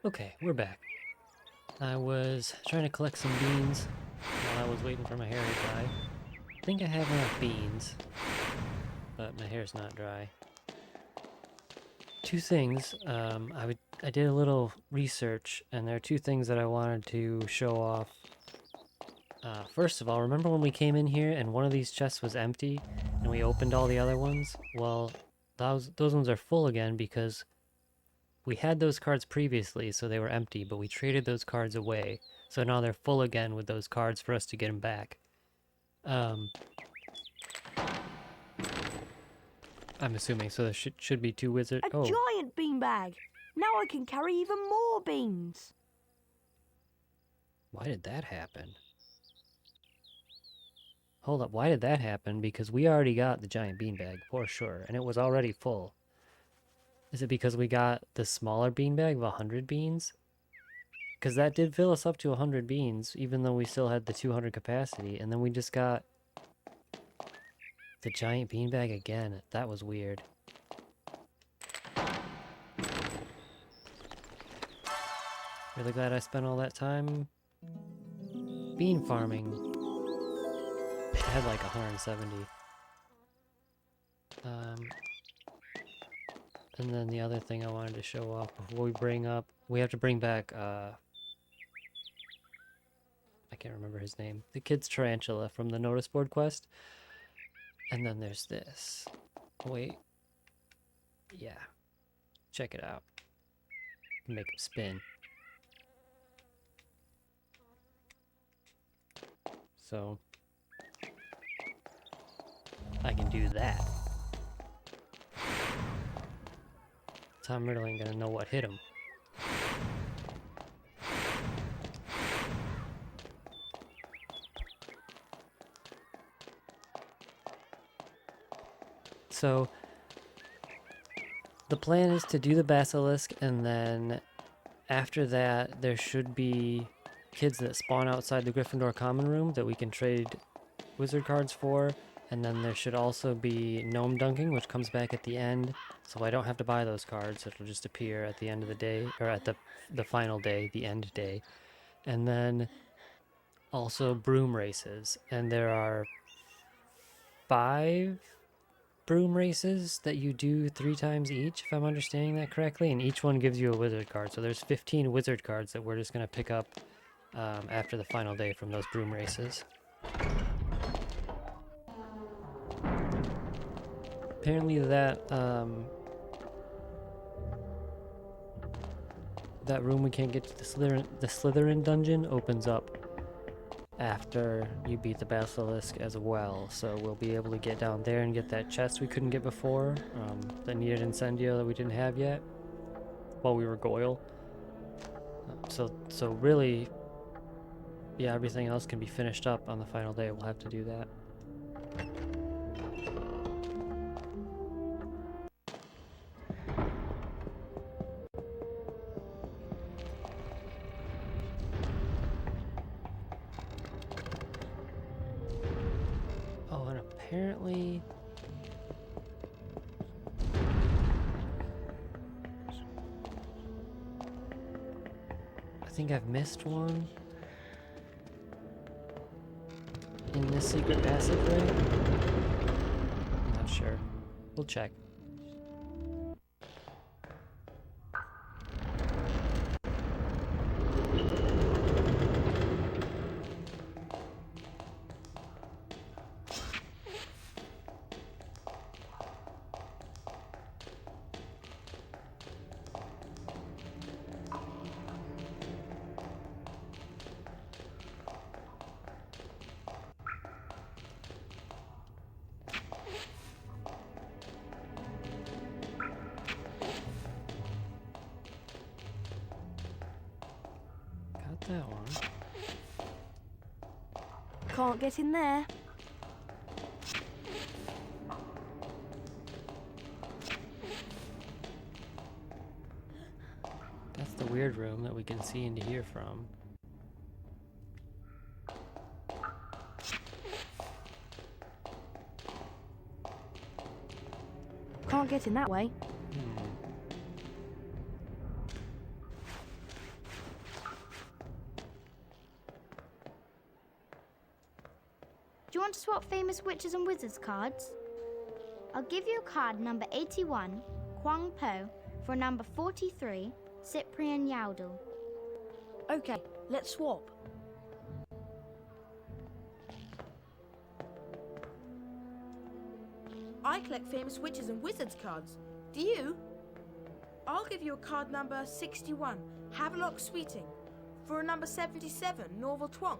Okay, we're back. I was trying to collect some beans while I was waiting for my hair to dry. I think I have enough beans, but my hair's not dry. Two things. I did a little research, and there are two things that I wanted to show off. First of all, remember when we came in here and one of these chests was empty, and we opened all the other ones? Well, those ones are full again because we had those cards previously, so they were empty, but we traded those cards away. So now they're full again with those cards for us to get them back. Um, I'm assuming, so there should be two wizard. A Oh, giant beanbag! Now I can carry even more beans! why did that happen? Hold up, why did that happen? Because we already got the giant beanbag, for sure, and it was already full. Is it because we got the smaller beanbag of 100 beans? Because that did fill us up to 100 beans, even though we still had the 200 capacity, and then we just got the giant beanbag again. That was weird. Really glad I spent all that time bean farming. I had like 170. And then the other thing I wanted to show off before we bring up, we have to bring back, I can't remember his name, the kid's tarantula from the notice board quest. And then there's this. Wait. Yeah. Check it out. Make him spin. So I can do that. Tom Riddle ain't gonna know what hit him. So the plan is to do the basilisk, and then after that there should be kids that spawn outside the Gryffindor common room that we can trade wizard cards for. And then there should also be gnome dunking, which comes back at the end, so I don't have to buy those cards. It'll just appear at the end of the day, or at the final day, the end day. And then also broom races, and there are 5 broom races that you do 3 times each, if I'm understanding that correctly, and each one gives you a wizard card. So there's 15 wizard cards that we're just going to pick up after the final day from those broom races. Apparently that that room we can't get to the Slytherin dungeon opens up after you beat the Basilisk as well, so we'll be able to get down there and get that chest we couldn't get before, that needed Incendio that we didn't have yet while we were Goyle. So really, yeah, everything else can be finished up on the final day. We'll have to do that. Oh, and apparently I think I've missed one in this secret passageway. I'm not sure. We'll check. Got that one. Can't get in there. That's the weird room that we can see and hear from. Can't get in that way. you want to swap famous witches and wizards cards? I'll give you a card number 81, Kwang Po, for number 43, Cyprian Yaudel. Okay, let's swap. I collect famous witches and wizards cards. Do you? I'll give you a card number 61, Havelock Sweeting, for a number 77, Norval Twonk.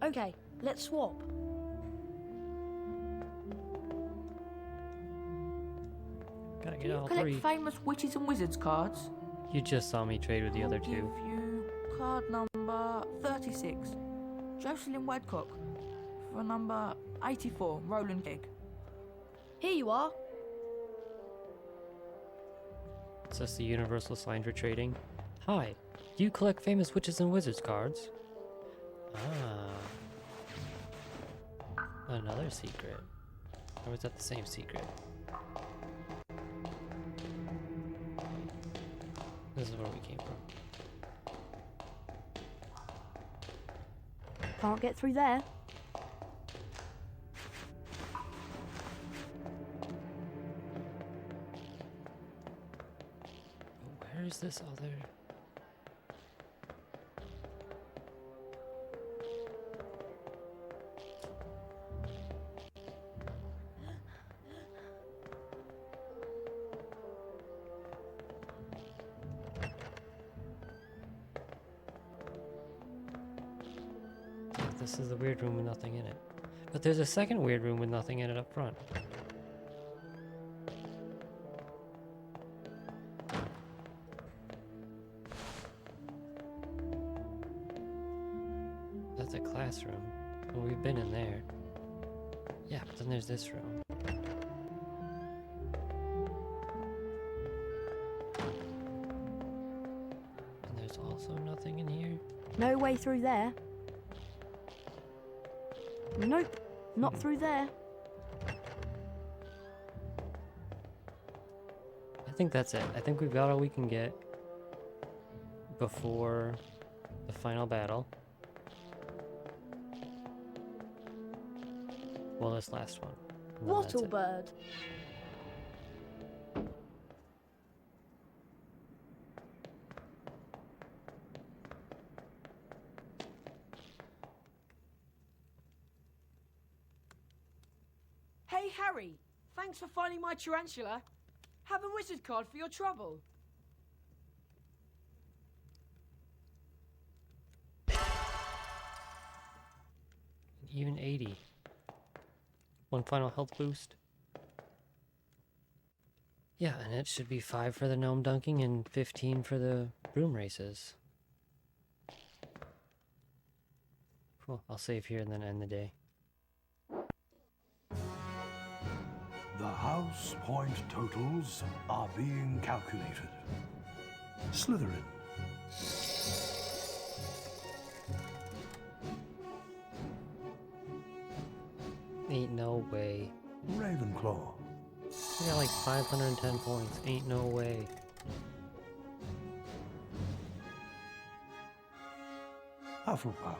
Okay, let's swap. Gotta Do get you all collect three. famous witches and wizards cards? You just saw me trade with the other I'll two. give you card number 36, Jocelyn Wedcock, for number 84, Roland Gig. Here you are. Is this the universal sign for trading? Hi, do you collect famous witches and wizards cards? Ah. Another secret. Or was that the same secret? This is where we came from. Can't get through there. But where is this other... This is the weird room with nothing in it. But there's a second weird room with nothing in it up front. That's a classroom. Well, we've been in there. Yeah, but then there's this room. And there's also nothing in here. No way through there. Nope, not through there. I think that's it. I think we've got all we can get before the final battle. Well, this last one. And then that's it. Wattlebird. Hey Harry, thanks for finding my tarantula. Have a wizard card for your trouble. Even 80. One final health boost. Yeah, and it should be 5 for the gnome dunking and 15 for the broom races. Cool, I'll save here and then end the day. The house point totals are being calculated. Slytherin. Ain't no way. Ravenclaw. I got like 510 points. Ain't no way. Hufflepuff.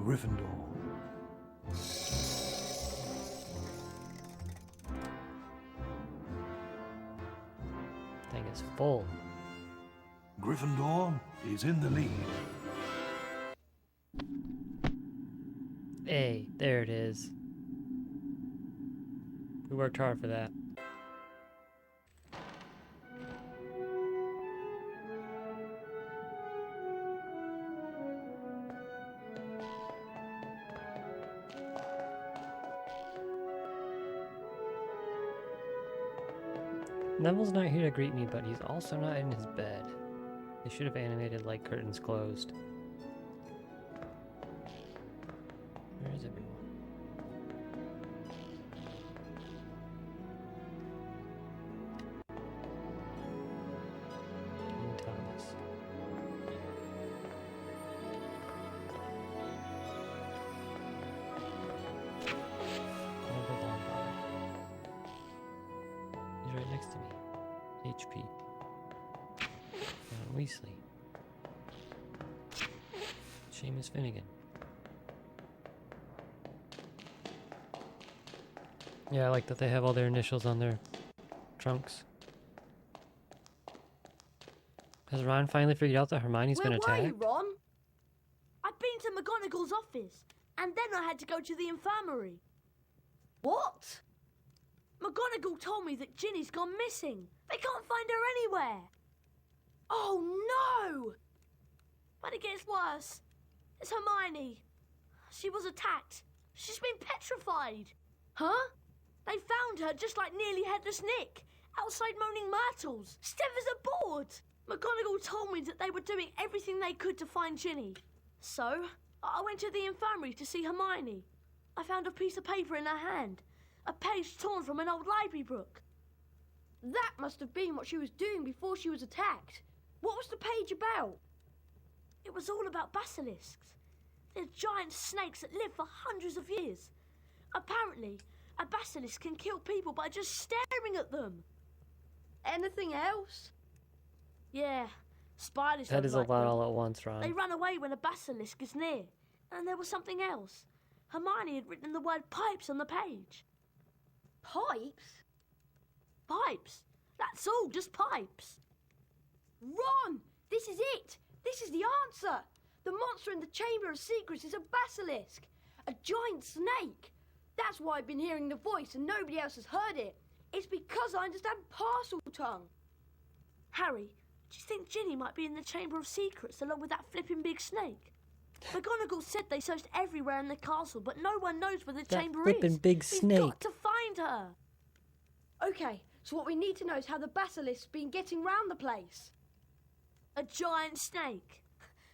Gryffindor. Thing is full. Gryffindor is in the lead. Hey, there it is. We worked hard for that. Neville's not here to greet me, but he's also not in his bed. They should have animated like curtains closed. Where is everyone? Dean Thomas. Neville Longbottom. He's right next to me. HP. Weasley. Seamus Finnegan. Yeah, I like that they have all their initials on their trunks. Has Ron finally figured out that Hermione's Where been were you, attacked? Ron? I've been to McGonagall's office, and then I had to go to the infirmary. What? McGonagall told me that Ginny's gone missing. They can't find her anywhere. Oh no! But it gets worse. It's Hermione. She was attacked. She's been petrified. Huh? They found her just like nearly headless Nick, outside Moaning Myrtles, stiff as a board. McGonagall told me that they were doing everything they could to find Ginny. So, I went to the infirmary to see Hermione. I found a piece of paper in her hand, a page torn from an old library book. That must have been what she was doing before she was attacked. What was the page about? It was all about basilisks. They're giant snakes that live for hundreds of years. Apparently, a basilisk can kill people by just staring at them. Anything else? Yeah, spiders That don't is a like lot them. all at once, Ron. They run away when a basilisk is near. And there was something else. Hermione had written the word pipes on the page. Pipes? Pipes. That's all, just pipes. Ron! This is it! This is the answer! The monster in the Chamber of Secrets is a basilisk! A giant snake! That's why I've been hearing the voice and nobody else has heard it. It's because I understand parcel tongue. Harry, do you think Ginny might be in the Chamber of Secrets along with that flipping big snake? McGonagall said they searched everywhere in the castle, but no one knows where the That chamber flippin' is. big We've snake. got to find her. Okay, so what we need to know is how the basilisk's been getting round the place. A giant snake.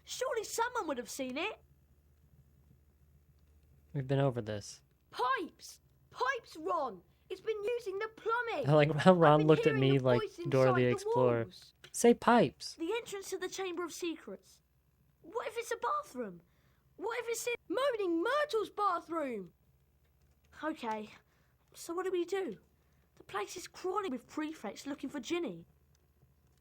Surely someone would have seen it. We've been over this. Pipes! Pipes, Ron! It's been using the plumbing! I like how I've Ron been looked at hearing me the like voice Dora inside the the Explorer. walls. Say pipes. The entrance to the Chamber of Secrets. What if it's a bathroom? What if it's in... Moaning Myrtle's bathroom! Okay, so what do we do? The place is crawling with prefects looking for Ginny.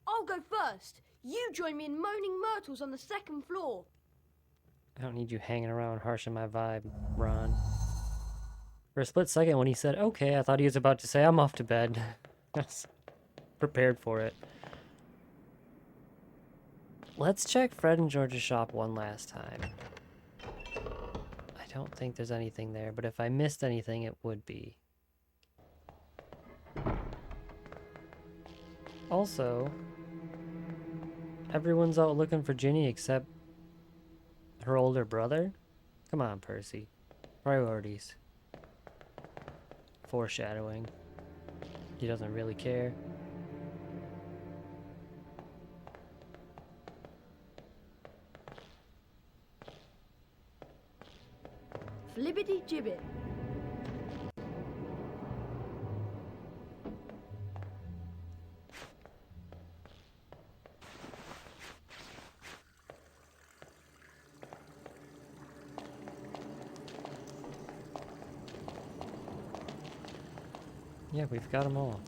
I'll go first. You join me in Moaning Myrtle's on the second floor. I don't need you hanging around harshing my vibe, Ron. For a split second when he said, okay, I thought he was about to say, I'm off to bed. I was prepared for it. Let's check Fred and George's shop one last time. I don't think there's anything there, but if I missed anything, it would be. Also, everyone's out looking for Ginny except her older brother? Come on, Percy. Priorities. Foreshadowing. He doesn't really care. Flibbity gibbet. Yeah, we've got them all.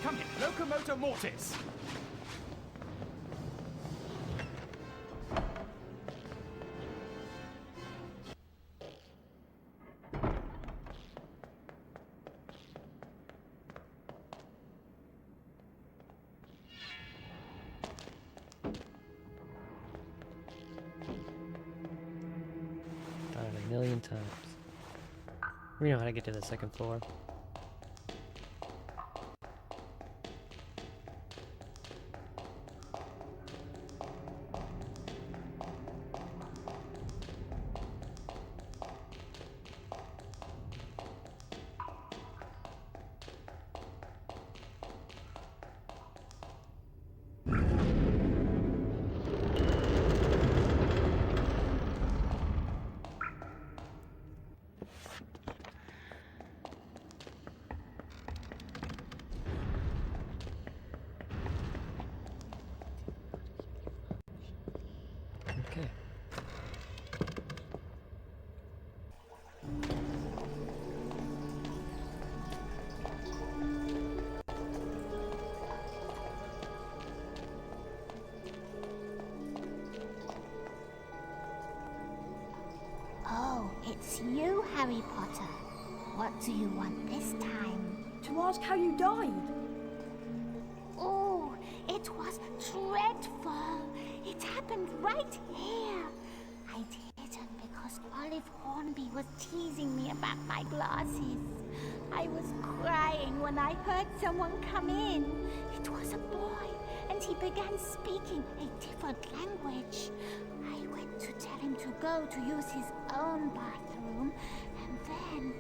Come here, locomotor mortis! Done it a million times. We know how to get to the second floor. It's you, Harry Potter. What do you want this time? To ask how you died. Oh, it was dreadful. It happened right here. I didn't because Olive Hornby was teasing me about my glasses. I was crying when I heard someone come in. It was a boy, and he began speaking a different language. I went to tell him to go to use his own bathroom, and then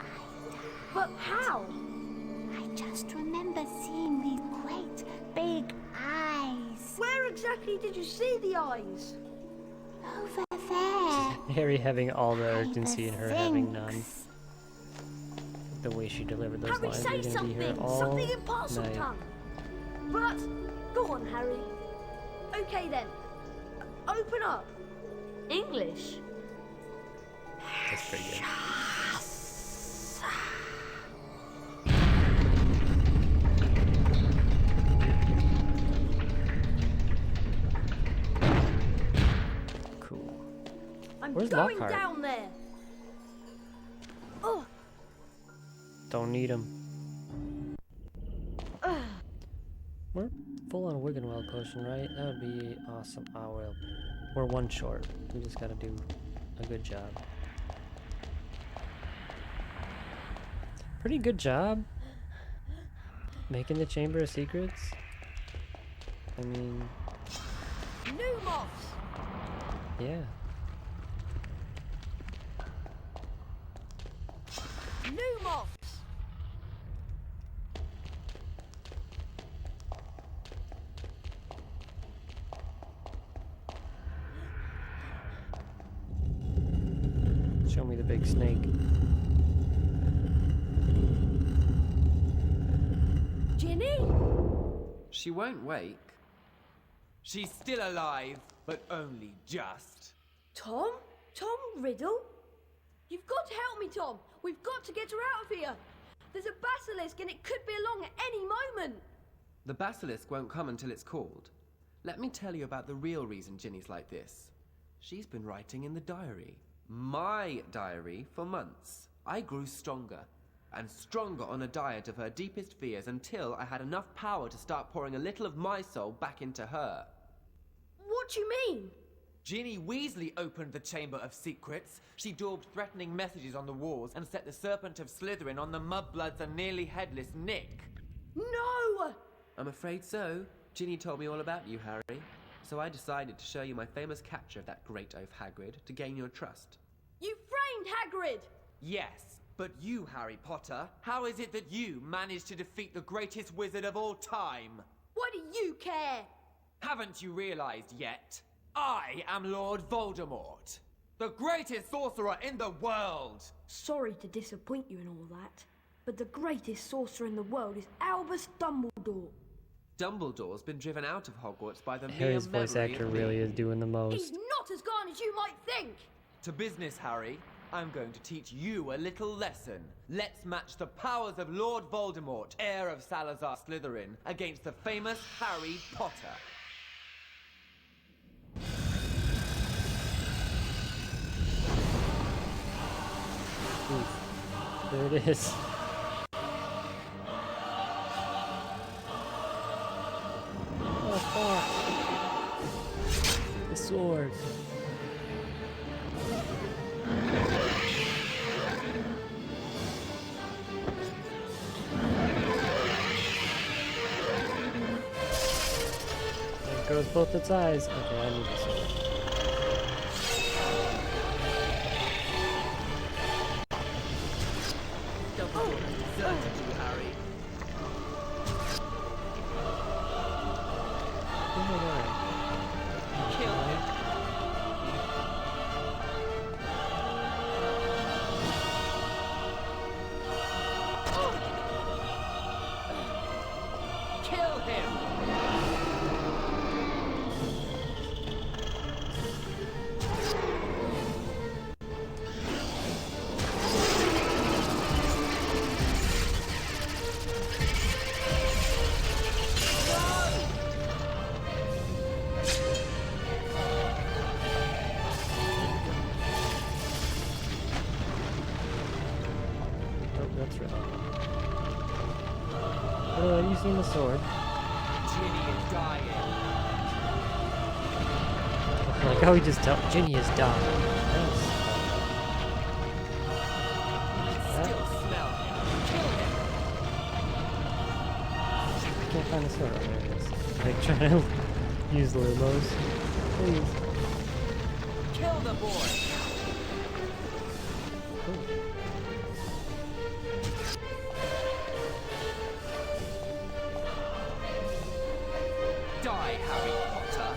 I died. But how? I just remember seeing these great big eyes Where exactly did you see the eyes? over there. Harry having all the by urgency the and her having none. Sphinx. The way she delivered those Harry, lines, say we're gonna be here something. all Something in parcel night. tongue. But, go on, Harry. Okay then. Open up. English. That's pretty good. Cool. I'm Where's going Lockhart? down there. Oh, Don't need him. We're full on Wiggenweld potion, right? That would be awesome. Oh well, we're one short. We just gotta do a good job. Pretty good job making the Chamber of Secrets. I mean, Lumos. yeah. Lumos. Show me the big snake. Ginny? She won't wake. She's still alive, but only just. Tom? Tom Riddle? You've got to help me, Tom. We've got to get her out of here. There's a basilisk and it could be along at any moment. The basilisk won't come until it's called. Let me tell you about the real reason Ginny's like this. She's been writing in the diary. My diary for months. I grew stronger and stronger on a diet of her deepest fears until I had enough power to start pouring a little of my soul back into her. What do you mean? Ginny Weasley opened the Chamber of Secrets. She daubed threatening messages on the walls and set the Serpent of Slytherin on the mudbloods and nearly headless Nick. No! I'm afraid so. Ginny told me all about you, Harry. So I decided to show you my famous capture of that great oaf Hagrid to gain your trust. You framed Hagrid! Yes, but you, Harry Potter, how is it that you managed to defeat the greatest wizard of all time? Why do you care? Haven't you realized yet? I am Lord Voldemort, the greatest sorcerer in the world! Sorry to disappoint you and all that, but the greatest sorcerer in the world is Albus Dumbledore. Dumbledore's been driven out of Hogwarts by the Harry's mere voice memory actor of me. really is doing the He's most. not as gone as you might think! To business, Harry. I'm going to teach you a little lesson. Let's match the powers of Lord Voldemort, heir of Salazar Slytherin, against the famous Harry Potter. Oof. There it is. Oh fuck. The sword. There goes both its eyes. Okay, I need the sword. Dumbledore has deserted you, Harry. Oh my god. Kill him. Kill him! it's Riddle. Riddle, have you seen the sword? Ginny is dying. Like how he just tell Ginny is dying. Thanks. Still smell him. Kill him. I can't find the sword. Oh, there it is. Like trying to use the Lumos. Please. Kill the boy. Die, Harry Potter.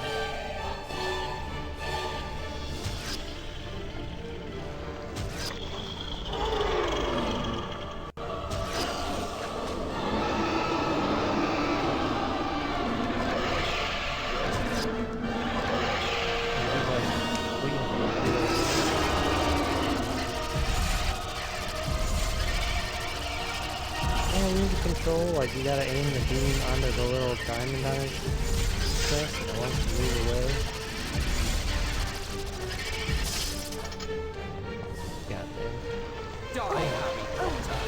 Control, like you gotta aim the beam onto the little diamond on his chest and it wants to move away. Got there. Die, Harry Potter.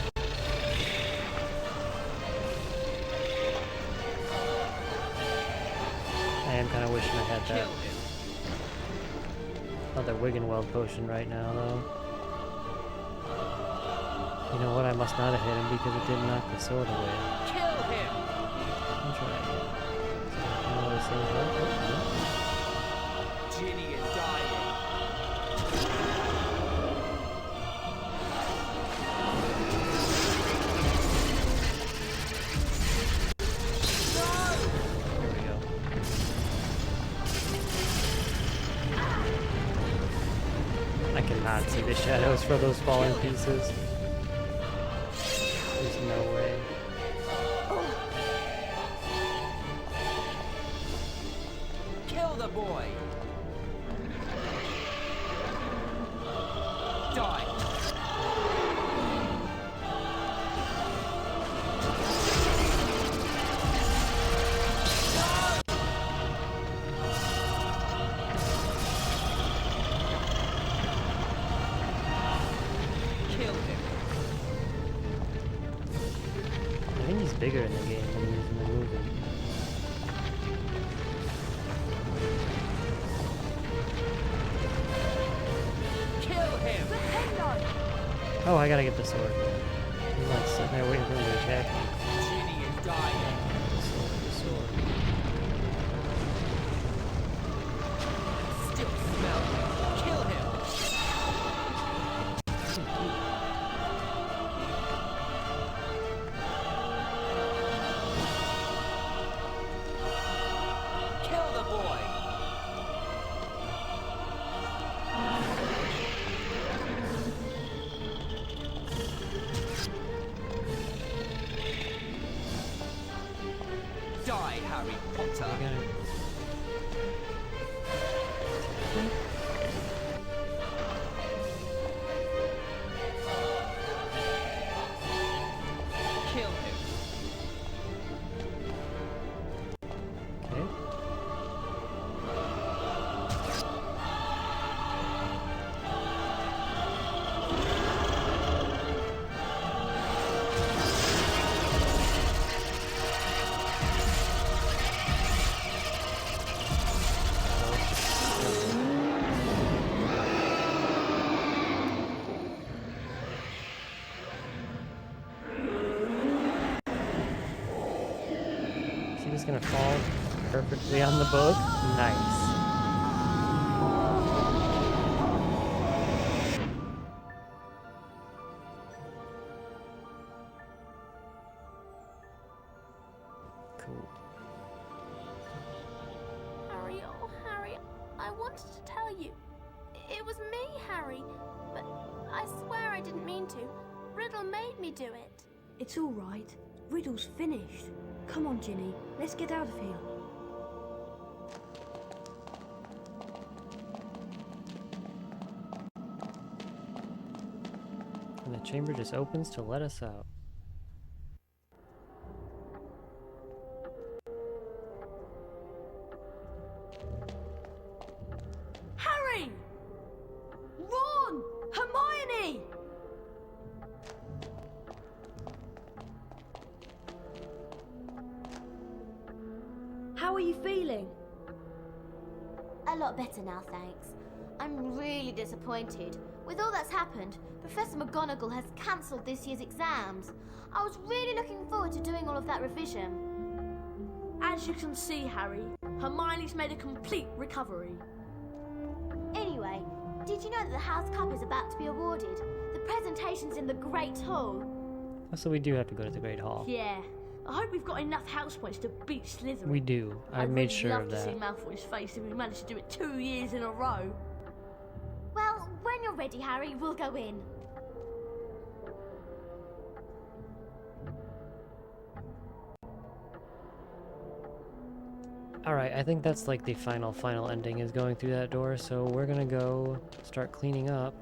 I am kinda wishing I had that Kill him. other Wiggenweld potion right now though. You know what, I must not have hit him because it didn't knock the sword away. Kill him. I'll try again. So I can always say, Ginny is dying. Here we go. I cannot see the shadows for those falling pieces. There's no way. Kill the boy. Die. Kill him. I think he's bigger in the game than he is in the movie. Kill him. Oh, I gotta get the sword. He's like sitting there waiting for him to attack me. Ginny is dying. The sword, the sword. Still smell him. Kill him. Kill the boy. Die, Harry Potter. I gotta... Kill him. Okay. Is he just gonna fall perfectly on the book? Nice. Cool. Harry, oh Harry, I wanted to tell you. It was me, Harry. But I swear I didn't mean to. Riddle made me do it. It's all right. Riddle's finished. Come on, Ginny. Let's get out of here. And the chamber just opens to let us out. Harry! Ron! Hermione! How are you feeling? A lot better now, thanks. I'm really disappointed. With all that's happened, Professor McGonagall has cancelled this year's exams. I was really looking forward to doing all of that revision. As you can see, Harry, Hermione's made a complete recovery. Anyway, did you know that the House Cup is about to be awarded? The presentation's in the Great Hall. So we do have to go to the Great Hall. Yeah. I hope we've got enough house points to beat Slytherin. We do. I I'd made really sure love of to see that. Malfoy's face if we managed to do it 2 years in a row. Well, when you're ready, Harry, we'll go in. Alright, I think that's like the final ending is going through that door, so we're gonna go start cleaning up.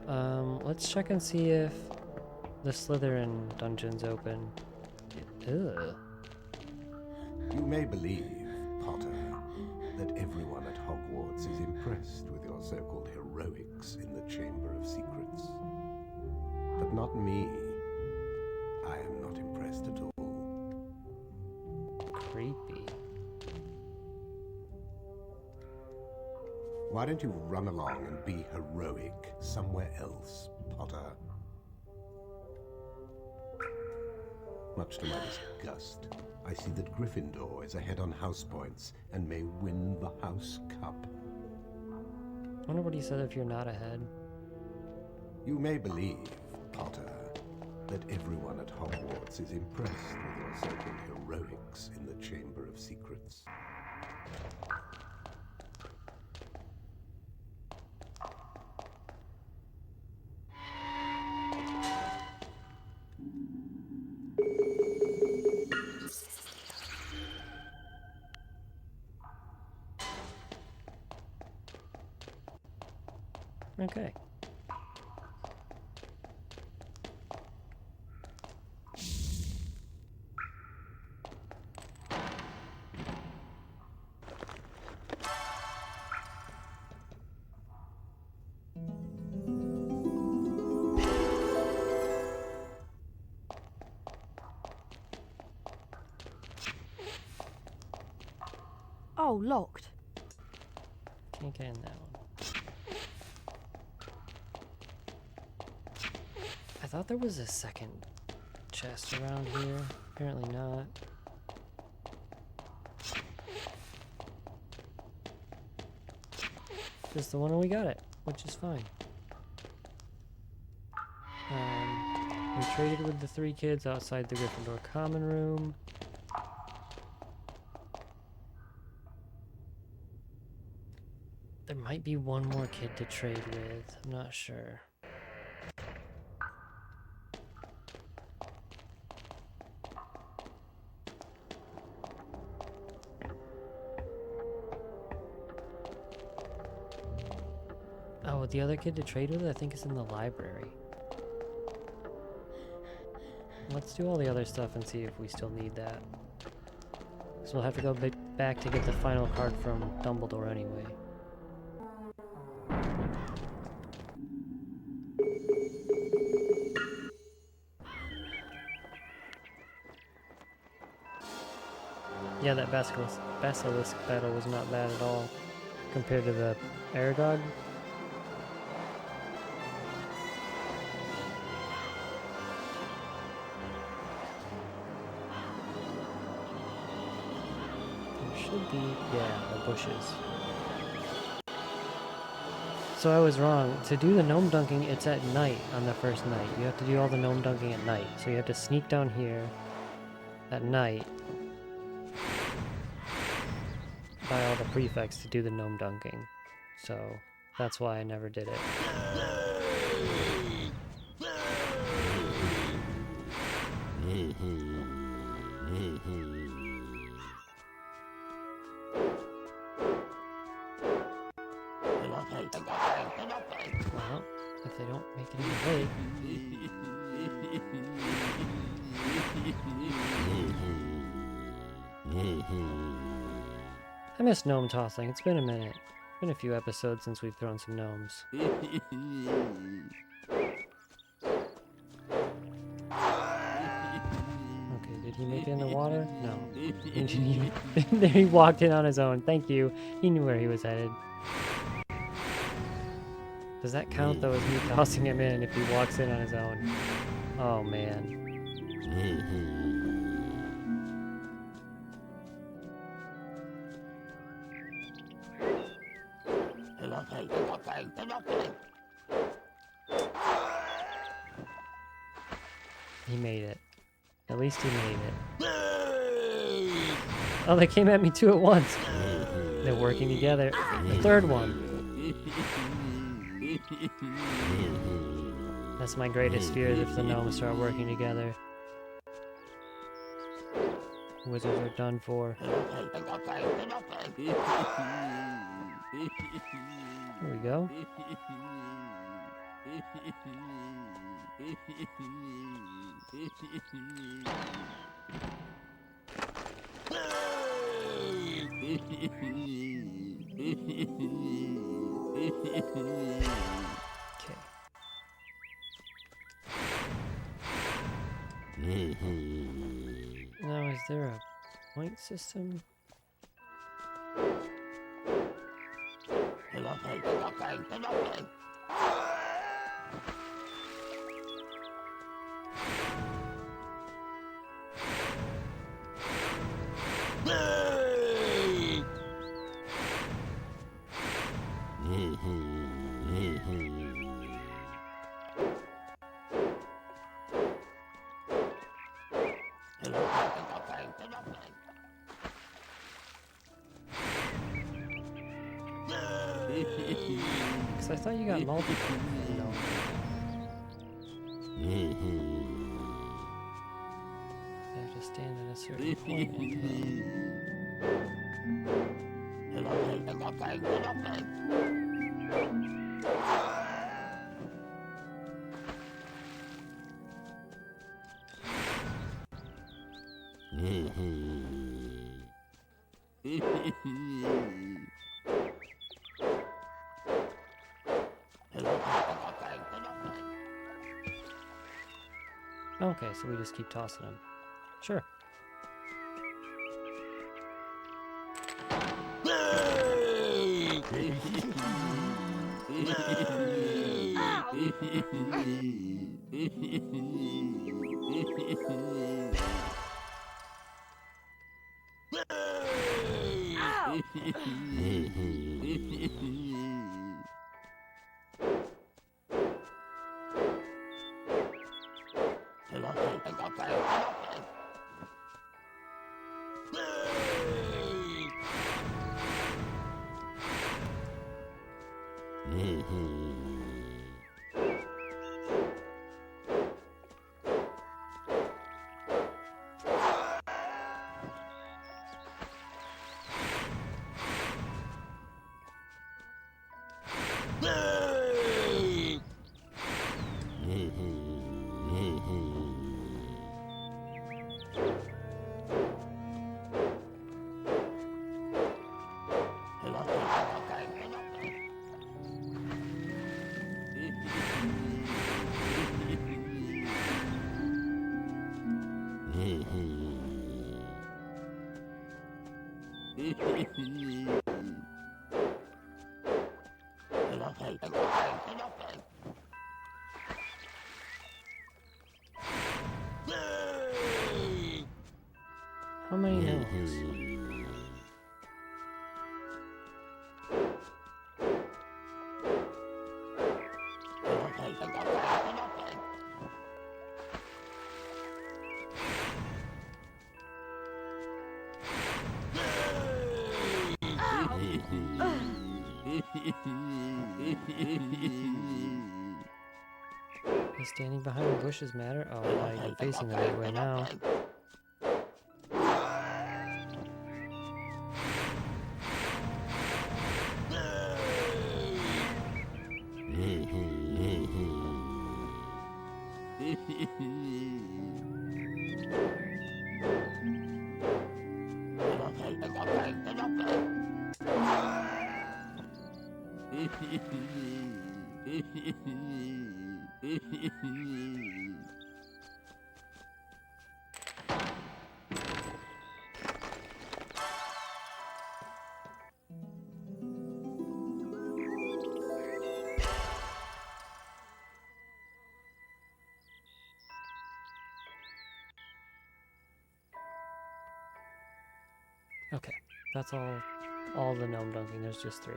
Let's check and see if the Slytherin dungeon's open. Ugh. You may believe, Potter, that everyone at Hogwarts is impressed with your so-called heroics in the Chamber of Secrets. But not me. I am not impressed at all. Creepy. Why don't you run along and be heroic somewhere else, Potter? Much to my disgust, I see that Gryffindor is ahead on house points and may win the House Cup. I wonder what he said if you're not ahead. You may believe, Potter, that everyone at Hogwarts is impressed with your so-called heroics in the Chamber of Secrets. Okay. Oh, locked. Can't get in that one. I thought there was a second chest around here. Apparently not. Just the one and we got it, which is fine. We traded with the 3 kids outside the Gryffindor common room. There might be one more kid to trade with, I'm not sure. Oh, the other kid to trade with, I think, is in the library. Let's do all the other stuff and see if we still need that. So we'll have to go back to get the final card from Dumbledore anyway. Yeah, that Basilisk battle was not bad at all compared to the Aragog. There should be, yeah, the bushes. So I was wrong. To do the gnome dunking, it's at night on the first night. You have to do all the gnome dunking at night. So you have to sneak down here at night by all the prefects to do the gnome dunking. So that's why I never did it. Well, if they don't make it in the lake. I miss gnome tossing. It's been a minute. It's been a few episodes since we've thrown some gnomes. Okay, Did he make it in the water? No. There he walked in on his own. Thank you. He knew where he was headed. Does that count though as me tossing him in if he walks in on his own? Oh man. He made it. At least he made it. Oh, they came at me two at once. They're working together. The third one. That's my greatest fear, is if the gnomes start working together. Wizards are done for. There we go. Okay. Now, is there a point system? Because I thought you got multiple. No. You have to stand at a certain point. Okay, so we just keep tossing them. Sure. How many gnomes? Does standing behind the bushes matter? Oh, not even facing the right way now. Okay, that's all the gnome dunking. There's just 3.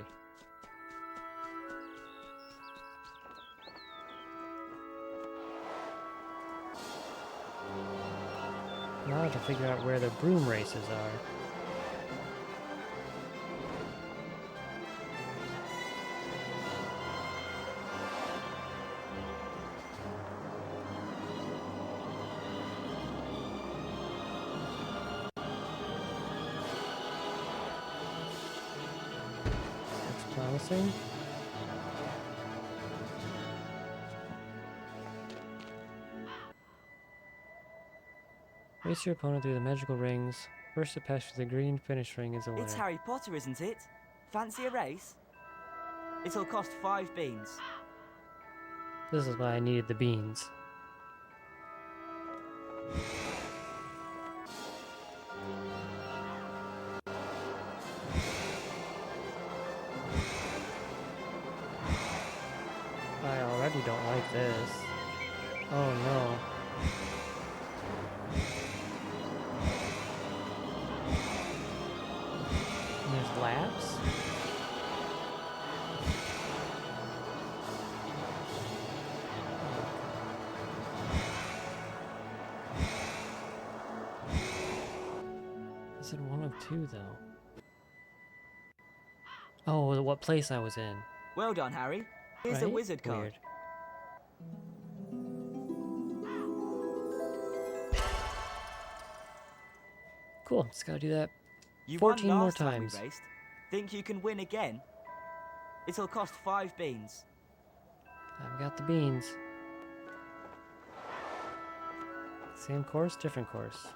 Now I have to figure out where the broom races are. That's promising. Race your opponent through the magical rings. First to pass through the green finish ring is a winner. It's Harry Potter, isn't it? Fancy a race? It'll cost 5 beans. This is why I needed the beans. I already don't like this. Oh no. And there's laps? I said 1 of 2 though. Oh, what place I was in. Well done, Harry. Here's a Right? wizard card. Weird. Cool, just gotta do that. You 14 won more last time we times. raced. Think you can win again? It'll cost 5 beans. I've got the beans. Same course, different course.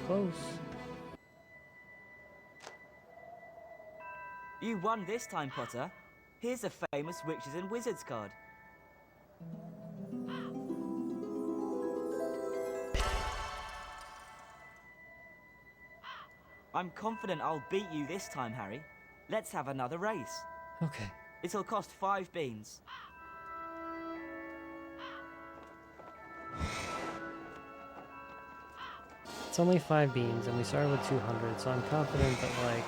Close. You won this time, Potter. Here's a famous Witches and Wizards card. I'm confident I'll beat you this time, Harry. Let's have another race. Okay. It'll cost 5 beans. It's only 5 beans, and we started with 200, so I'm confident that, like,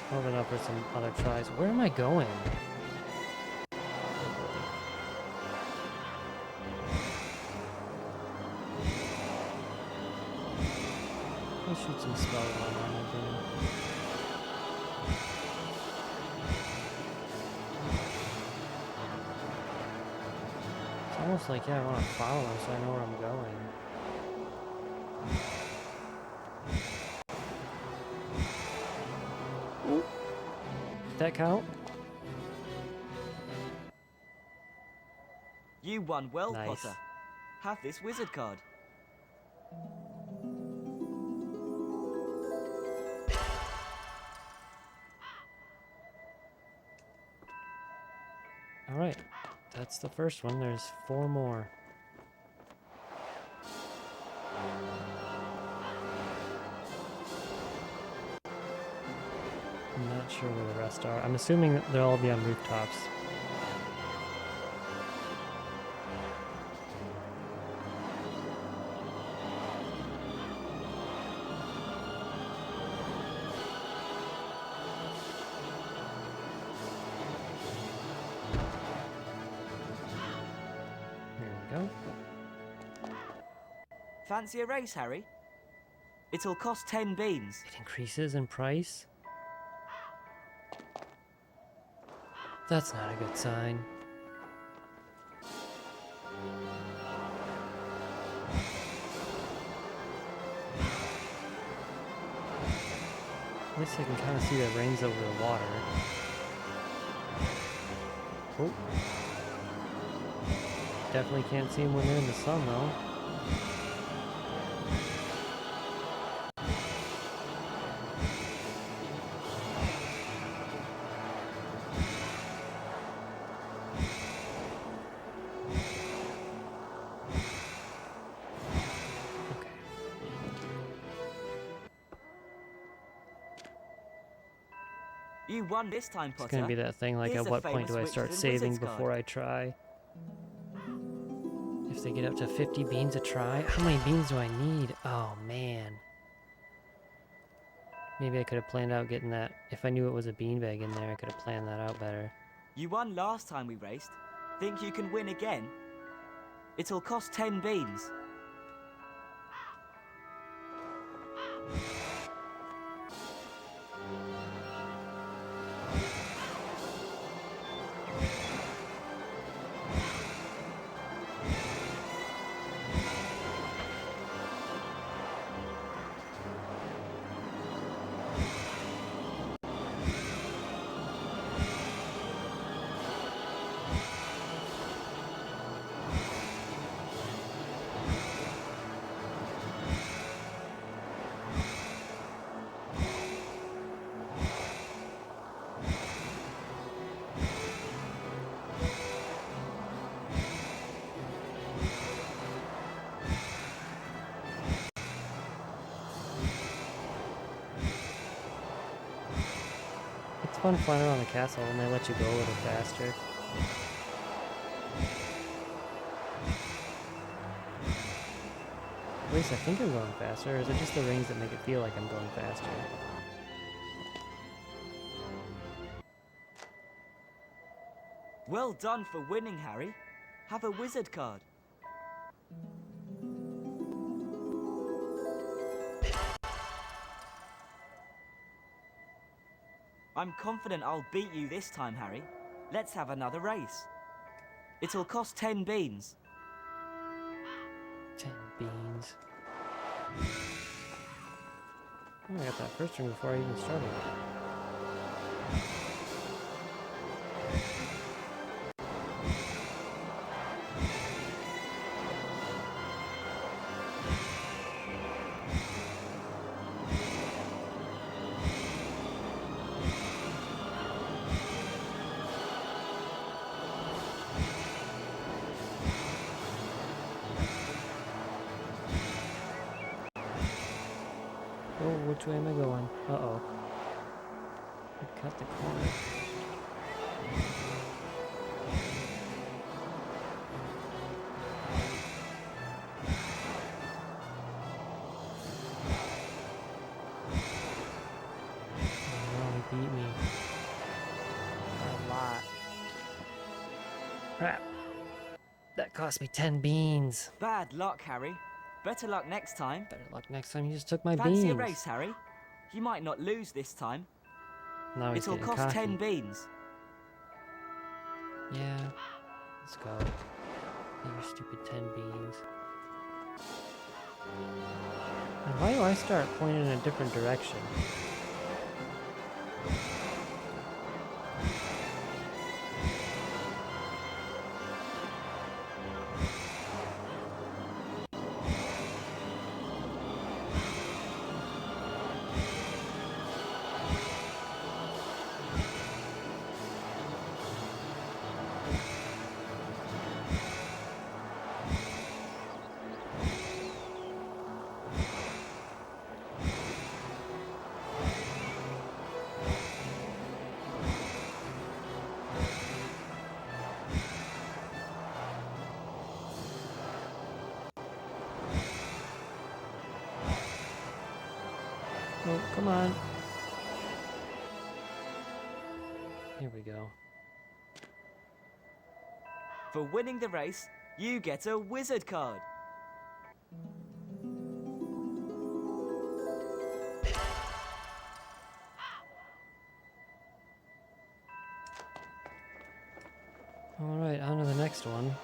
I'll have enough for some other tries. Where am I going? I'll shoot some spells on my broom. It's almost like, yeah, I want to follow him so I know where I'm going. Ooh. Did that count? You won well, Nice. Potter. Have this wizard card. Alright, that's the first one. There's 4 more. I'm not sure where the rest are. I'm assuming that they'll all be on rooftops. Here we go. Fancy a race, Harry? It'll cost 10 beans. It increases in price? That's not a good sign. At least I can kind of see the rings over the water. Oh. Definitely can't see them when they're in the sun, though. You won this time, Potter. It's gonna be that thing like, Here's at a what point famous do I witches start and saving wizards card. before I try? If they get up to 50 beans a try, how many beans do I need? Oh man. Maybe I could have planned out getting that. If I knew it was a beanbag in there, I could have planned that out better. You won last time we raced. Think you can win again? It'll cost 10 beans. It's fun flying around the castle and they let you go a little faster. At least I think I'm going faster, or is it just the rings that make it feel like I'm going faster? Well done for winning, Harry. Have a wizard card. I'm confident I'll beat you this time, Harry. Let's have another race. It'll cost 10 beans. 10 beans. Oh, I got that first ring before I even started. Oh, which way am I going? Uh-oh. I cut the corner. Oh, he beat me. A lot. Crap. That cost me 10 beans. Bad luck, Harry. Better luck next time. Better luck next time. You just took my Fancy beans. a race, Harry? You might not lose this time. Now he's It'll getting cost cocky. 10 beans. Yeah. Let's go. Get your stupid 10 beans. And why do I start pointing in a different direction? Oh, come on. Here we go. For winning the race, you get a wizard card. Alright, on to the next one.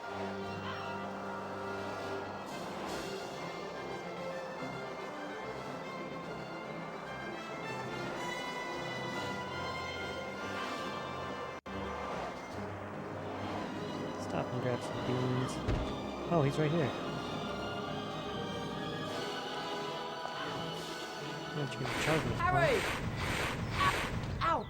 Stop and grab some beans. Oh, he's right here. Why don't you gonna charge me? Harry! Ow!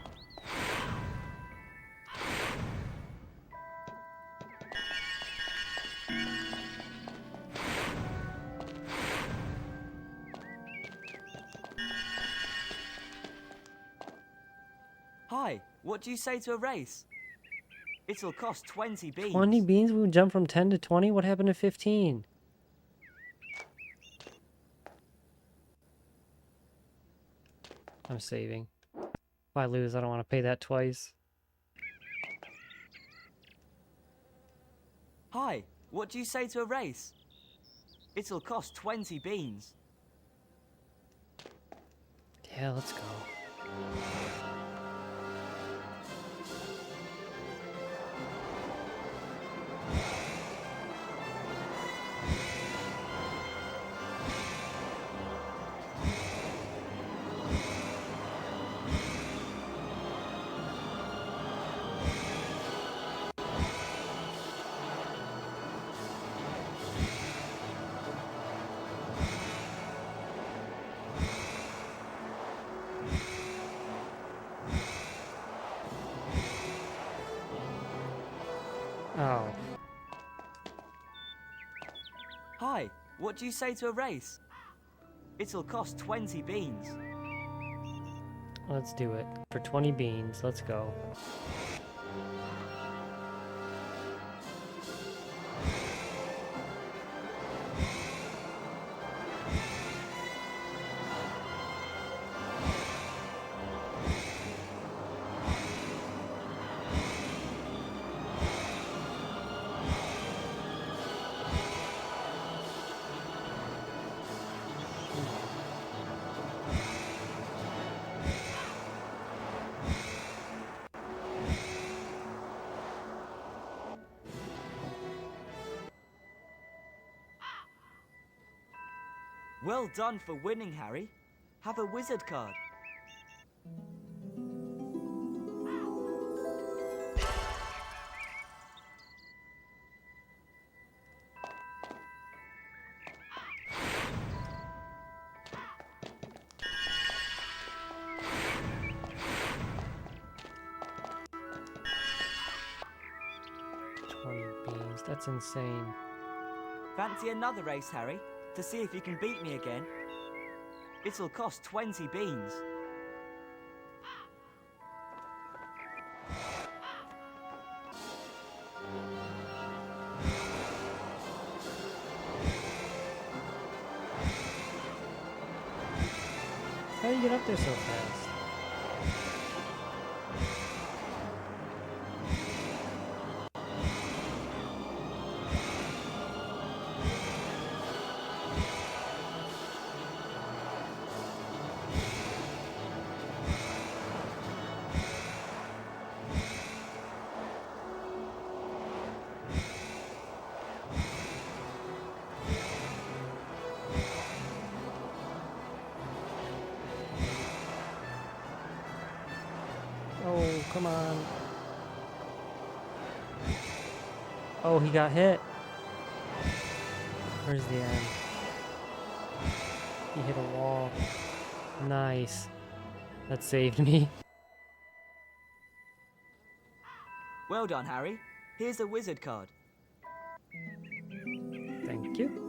Hi, what do you say to a race? It'll cost 20 beans. 20 beans? We would jump from 10 to 20? What happened to 15? I'm saving. If I lose, I don't want to pay that twice. Hi, what do you say to a race? It'll cost 20 beans. Yeah, let's go. Oh. Hi, what do you say to a race? It'll cost 20 beans. Let's do it. For 20 beans, let's go. Well done for winning, Harry. Have a wizard card. Beans, that's insane. Fancy another race, Harry, to see if you can beat me again? It'll cost 20 beans. How do you get up there so fast? Oh, come on. Oh, he got hit. Where's the end? He hit a wall. Nice. That saved me. Well done, Harry. Here's a wizard card. Thank you.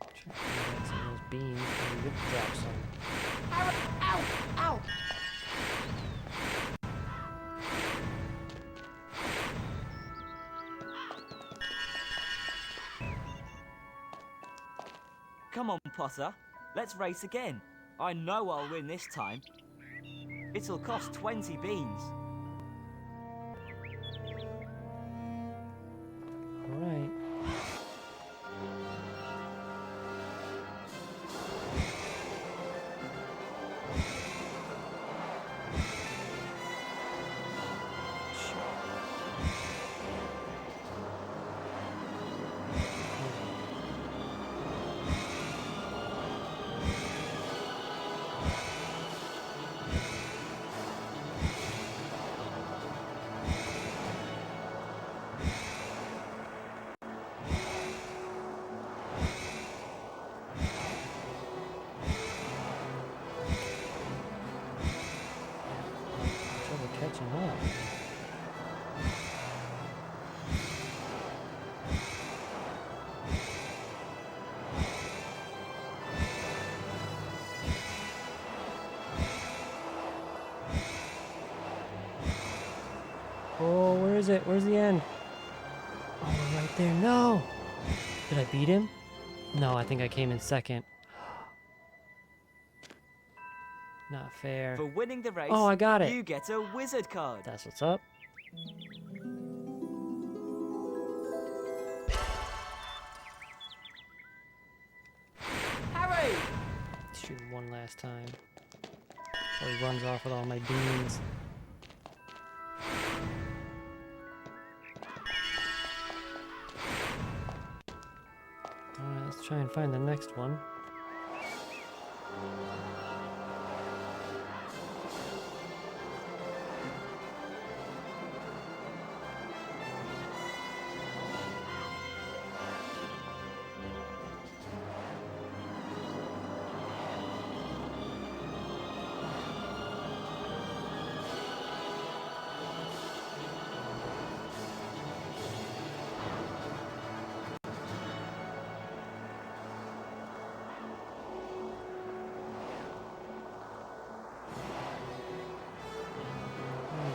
Check some of those beans. Maybe we could drop some. Ow! Ow! Come on, Potter. Let's race again. I know I'll win this time. It'll cost 20 beans. All right. Where is it? Where's the end? Oh, right there. No! Did I beat him? No, I think I came in second. Not fair. For winning the race, Oh, I got it. you get a wizard card. That's what's up. Harry! Shoot him one last time. So he runs off with all my beans. Alright, let's try and find the next one.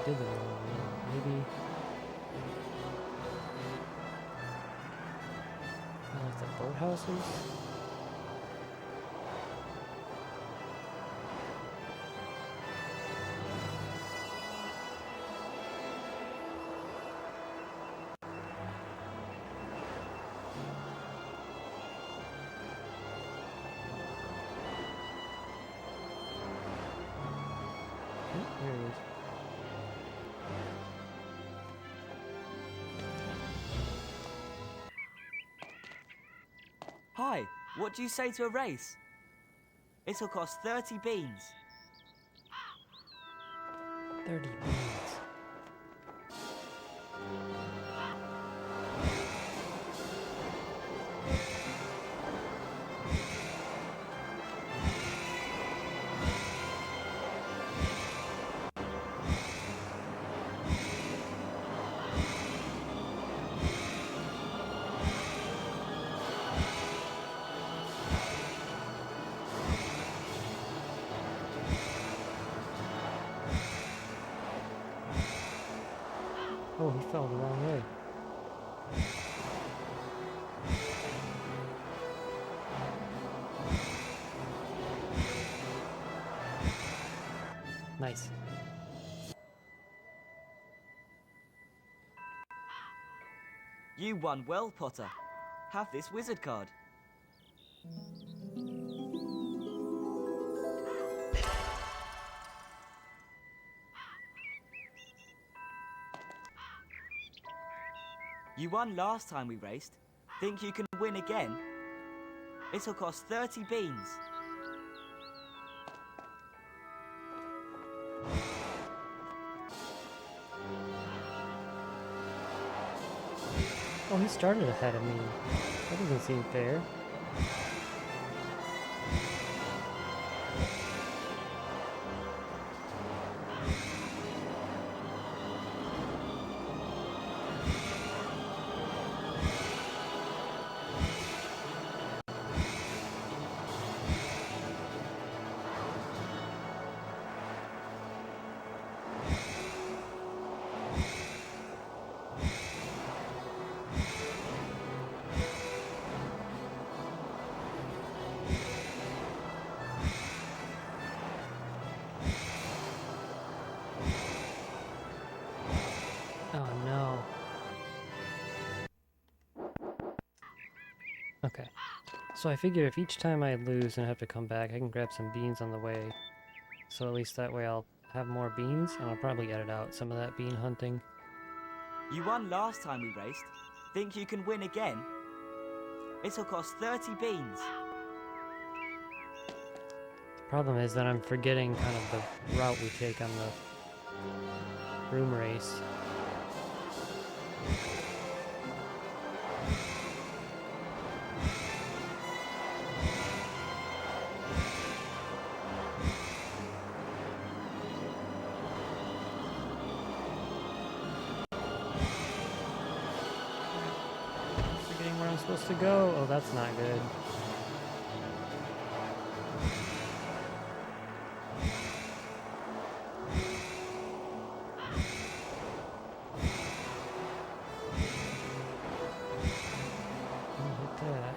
I did the wrong one. Maybe. I like the boathouses. Oh, there it is. Hi, what do you say to a race? It'll cost 30 beans. 30 beans. Oh, he fell the wrong way. Nice. You won well, Potter. Have this wizard card. You won last time we raced. Think you can win again? It'll cost 30 beans. Oh, he started ahead of me. That doesn't seem fair. Oh no. Okay. So I figure if each time I lose and have to come back, I can grab some beans on the way. So at least that way I'll have more beans, and I'll probably edit out some of that bean hunting. You won last time we raced. Think you can win again? It'll cost 30 beans. Problem is that I'm forgetting kind of the route we take on the broom race. Forgetting where I'm supposed to go. Oh, that's not good. that.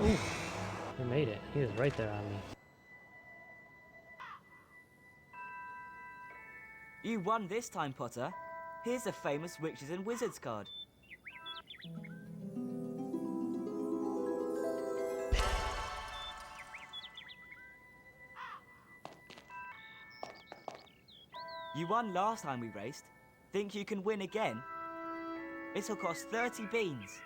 Ooh, he made it. He was right there on me. You won this time, Potter. Here's a famous Witches and Wizards card. You won last time we raced. Think you can win again? It'll cost 30 beans.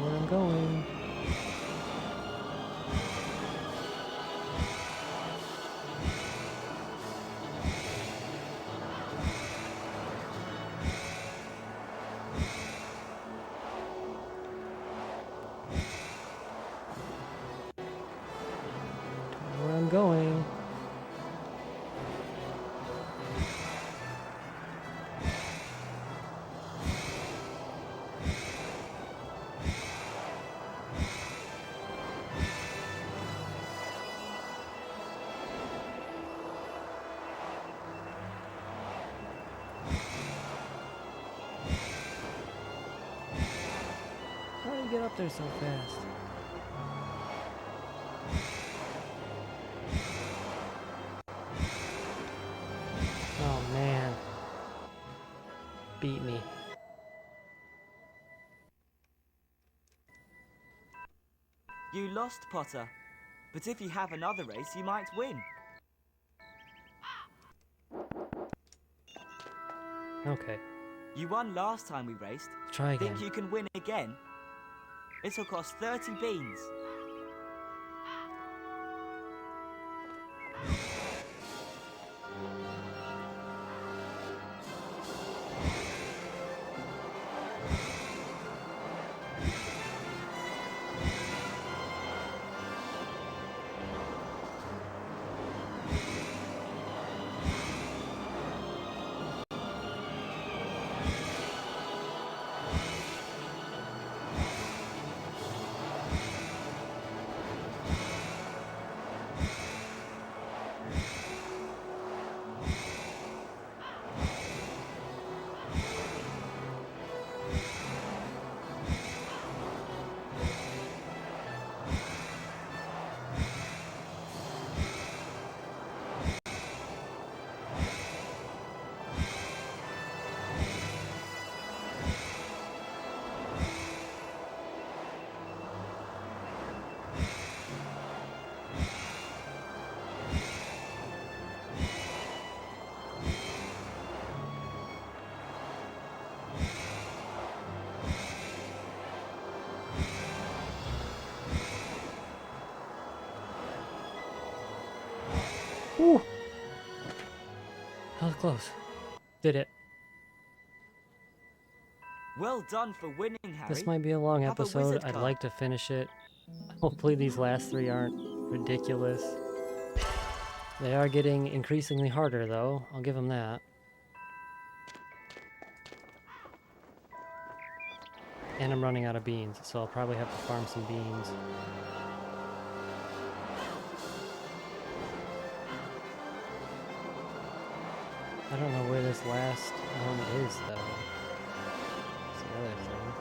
Where I'm going. Where I'm going. How do you get up there so fast? Oh man. Beat me. You lost, Potter. But if you have another race, you might win. Okay. You won last time we raced. Try again. Think you can win again? It'll cost 30 beans. Woo! That was close. Did it. Well done for winning, Harry. This might be a long Have a episode. wizard I'd card. like to finish it. Hopefully these last three aren't ridiculous. They are getting increasingly harder though. I'll give them that. And I'm running out of beans, so I'll probably have to farm some beans. I don't know where this last one is though. That's the other thing.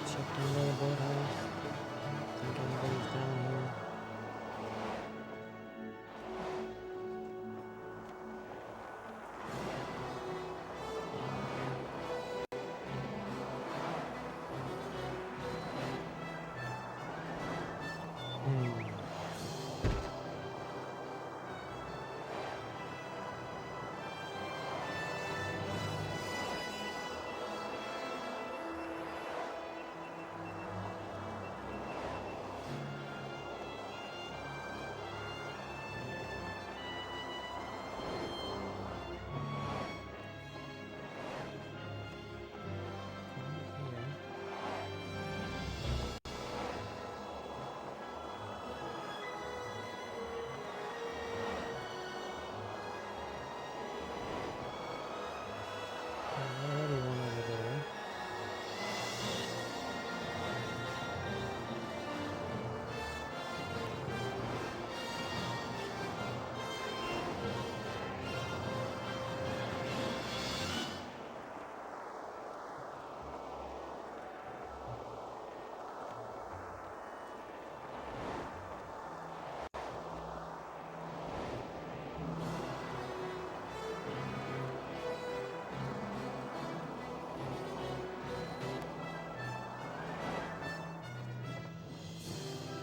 Check down by the boathouse. Think anybody's down here.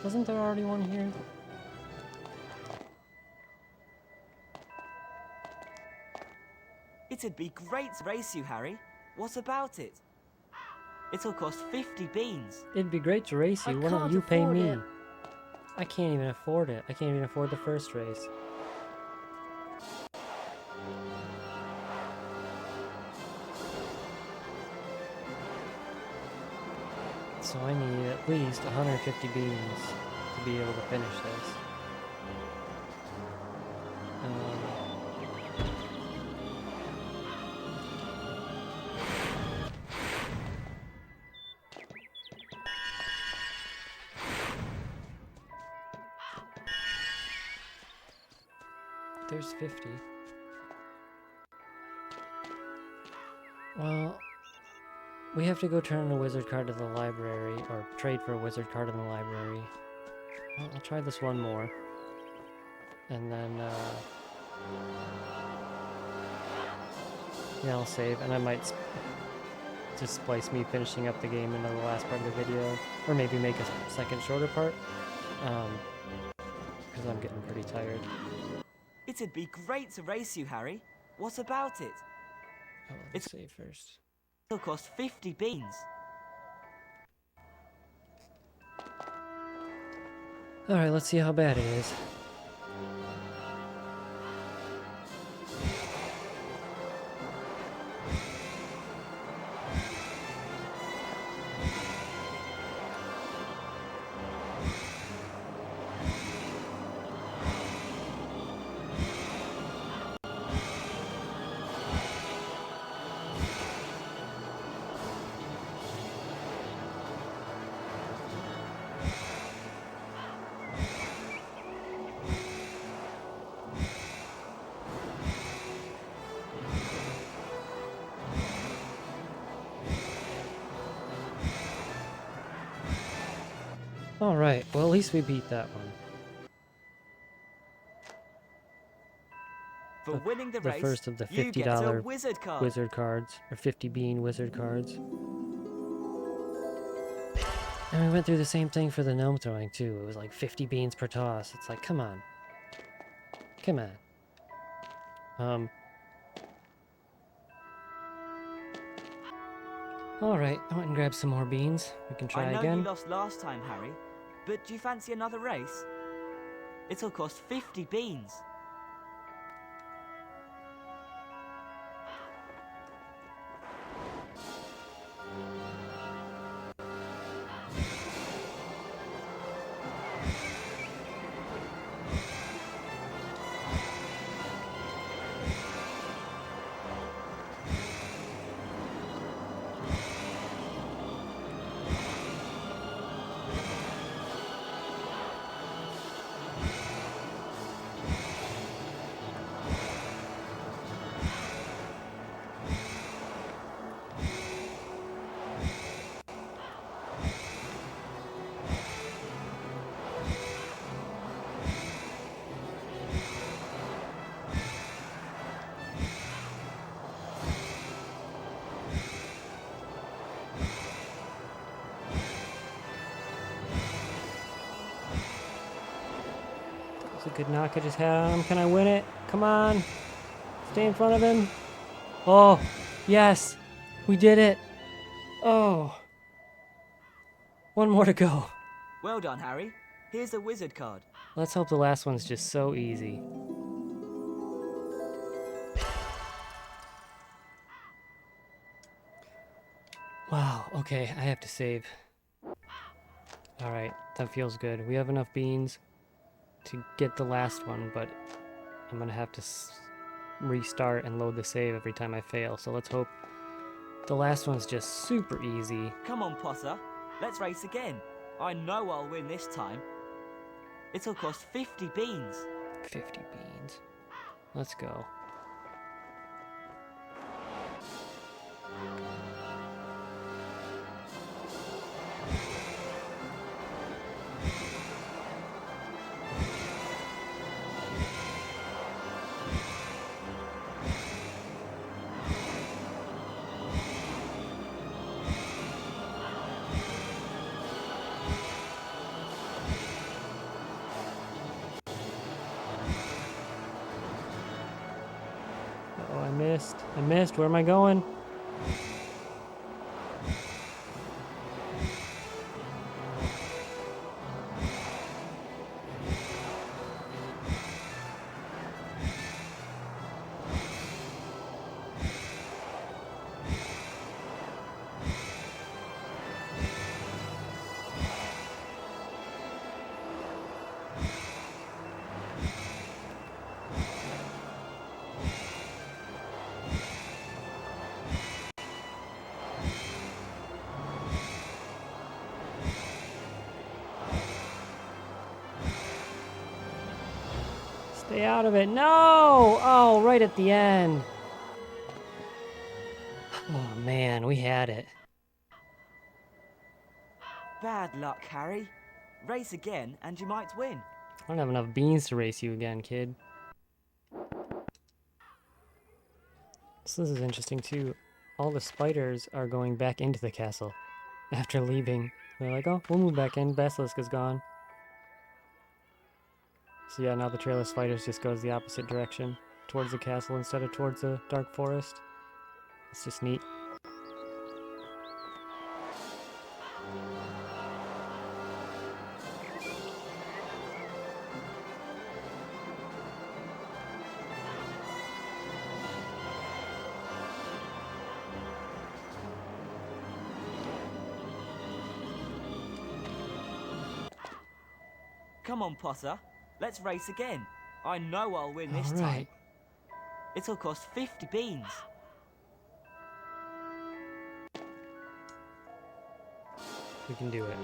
Wasn't there already one here? It'd be great to race you, Harry. What about it? It'll cost 50 beans. It'd be great to race I you. Why don't can't you pay afford me? it. I can't even afford it. I can't even afford the first race. So I need at least 150 beans to be able to finish this. There's 50. Well, we have to go turn in a wizard card to the library, or trade for a wizard card in the library. Well, I'll try this one more. And then, yeah, I'll save, and I might just splice me finishing up the game into the last part of the video, or maybe make a second shorter part, because I'm getting pretty tired. It'd be great to race you, Harry. What about it? Oh, let's save first. It'll cost 50 beans. Alright, let's see how bad it is. Alright, well at least we beat that one. For winning the race, first of the you get a $50 wizard card. wizard cards, or 50 bean wizard cards. And we went through the same thing for the gnome throwing too. It was like 50 beans per toss. It's like, come on. Come on. Alright, I went and grabbed some more beans. We can try I know again. you lost last time, Harry, but do you fancy another race? It'll cost 50 beans. That's a good knock I just had on him. Can I win it? Come on. Stay in front of him. Oh, yes. We did it. Oh. One more to go. Well done, Harry. Here's a wizard card. Let's hope the last one's just so easy. Wow, okay, I have to save. Alright, that feels good. We have enough beans to get the last one, but I'm gonna have to restart and load the save every time I fail, so let's hope the last one's just super easy. Come on, Potter. Let's race again. I know I'll win this time. It'll cost 50 beans. 50 beans. Let's go. I missed. Where am I going? Stay out of it. No! Oh, right at the end. Oh, man, we had it. Bad luck, Harry. Race again, and you might win. I don't have enough beans to race you again, kid. So this is interesting, too. All the spiders are going back into the castle after leaving. They're like, oh, we'll move back in. Basilisk is gone. So yeah, now the trail of spiders just goes the opposite direction, towards the castle instead of towards the dark forest. It's just neat. Come on, Potter. Let's race again. I know I'll win this time. Alright. It'll cost 50 beans. We can do it.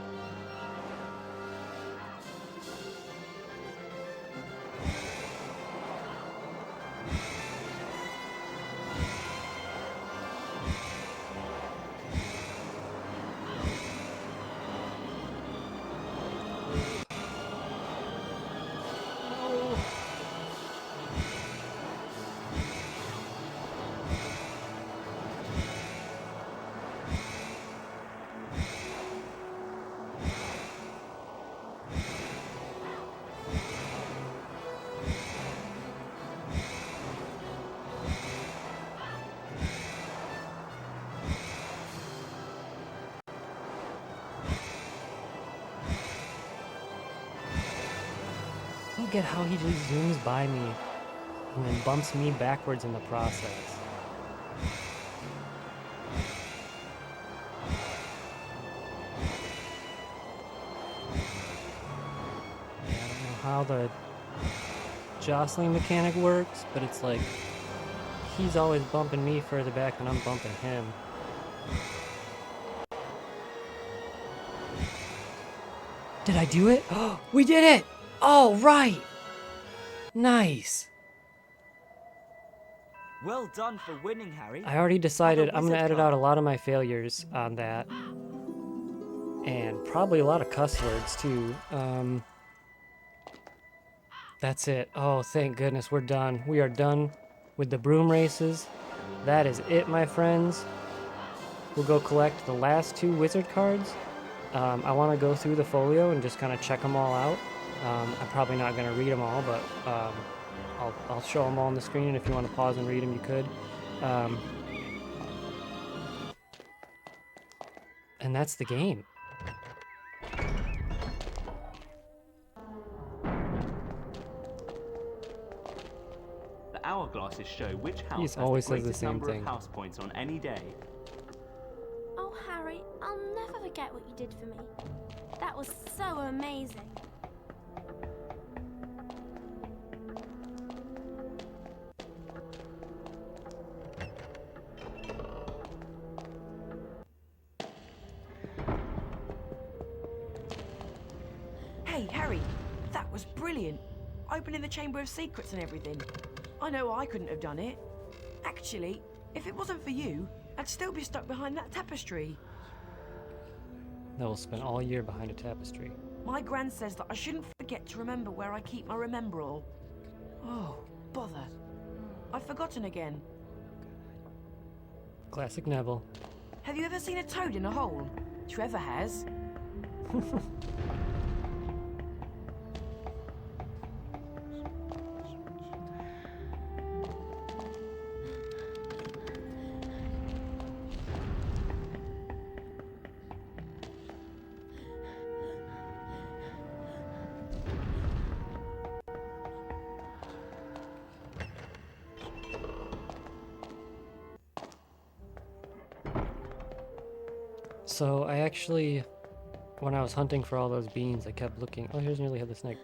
I don't get how he just zooms by me and then bumps me backwards in the process. Yeah, I don't know how the jostling mechanic works, but it's like he's always bumping me further back than I'm bumping him. Did I do it? Oh, we did it! Oh, right! Nice! Well done for winning, Harry. I already decided I'm gonna wizard edit card. out a lot of my failures on that. And probably a lot of cuss words, too. That's it. Oh, thank goodness, we're done. We are done with the broom races. That is it, my friends. We'll go collect the last 2 wizard cards. I want to go through the folio and just kind of check them all out. I'm probably not going to read them all, but I'll show them all on the screen, and if you want to pause and read them, you could. And that's the game. The hourglasses show which house He has always the says the greatest same number thing. of house points on any day. Oh, Harry, I'll never forget what you did for me. That was so amazing. Hey, Harry, that was brilliant. Opening the Chamber of Secrets and everything. I know I couldn't have done it. Actually, if it wasn't for you, I'd still be stuck behind that tapestry. That will spend all year behind a tapestry. My gran says that I shouldn't forget to remember where I keep my rememberall. Oh, bother. I've forgotten again. Classic Neville. Have you ever seen a toad in a hole? Trevor has. So I actually, when I was hunting for all those beans, I kept looking. Oh, here's nearly headless snake.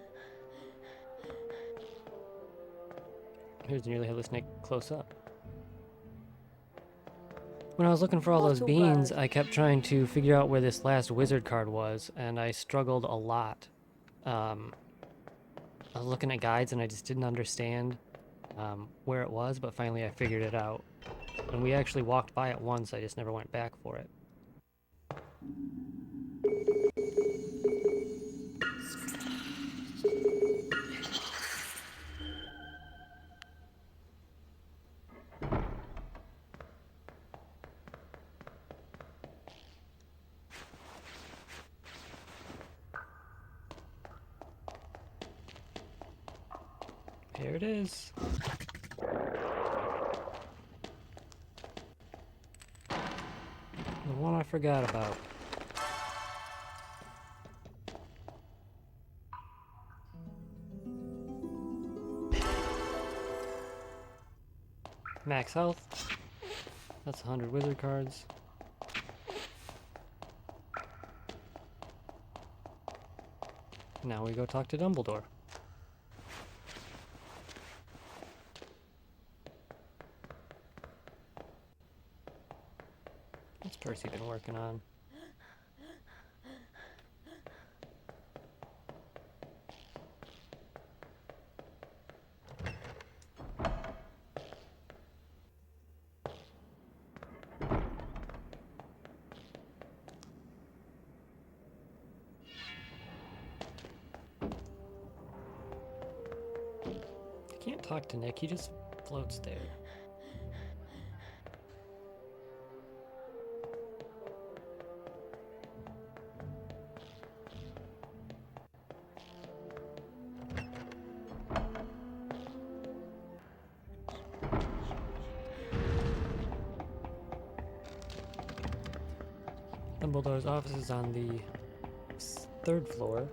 Here's nearly headless snake close up. When I was looking for all those Bottle beans, bird. I kept trying to figure out where this last wizard card was, and I struggled a lot. I was looking at guides and I just didn't understand where it was, but finally I figured it out. And we actually walked by it once, I just never went back for it. Here it is. The one I forgot about. Max health. That's 100 wizard cards. Now we go talk to Dumbledore. What's Percy been working on? I can't talk to Nick, he just floats there. Dumbledore's office is on the third floor.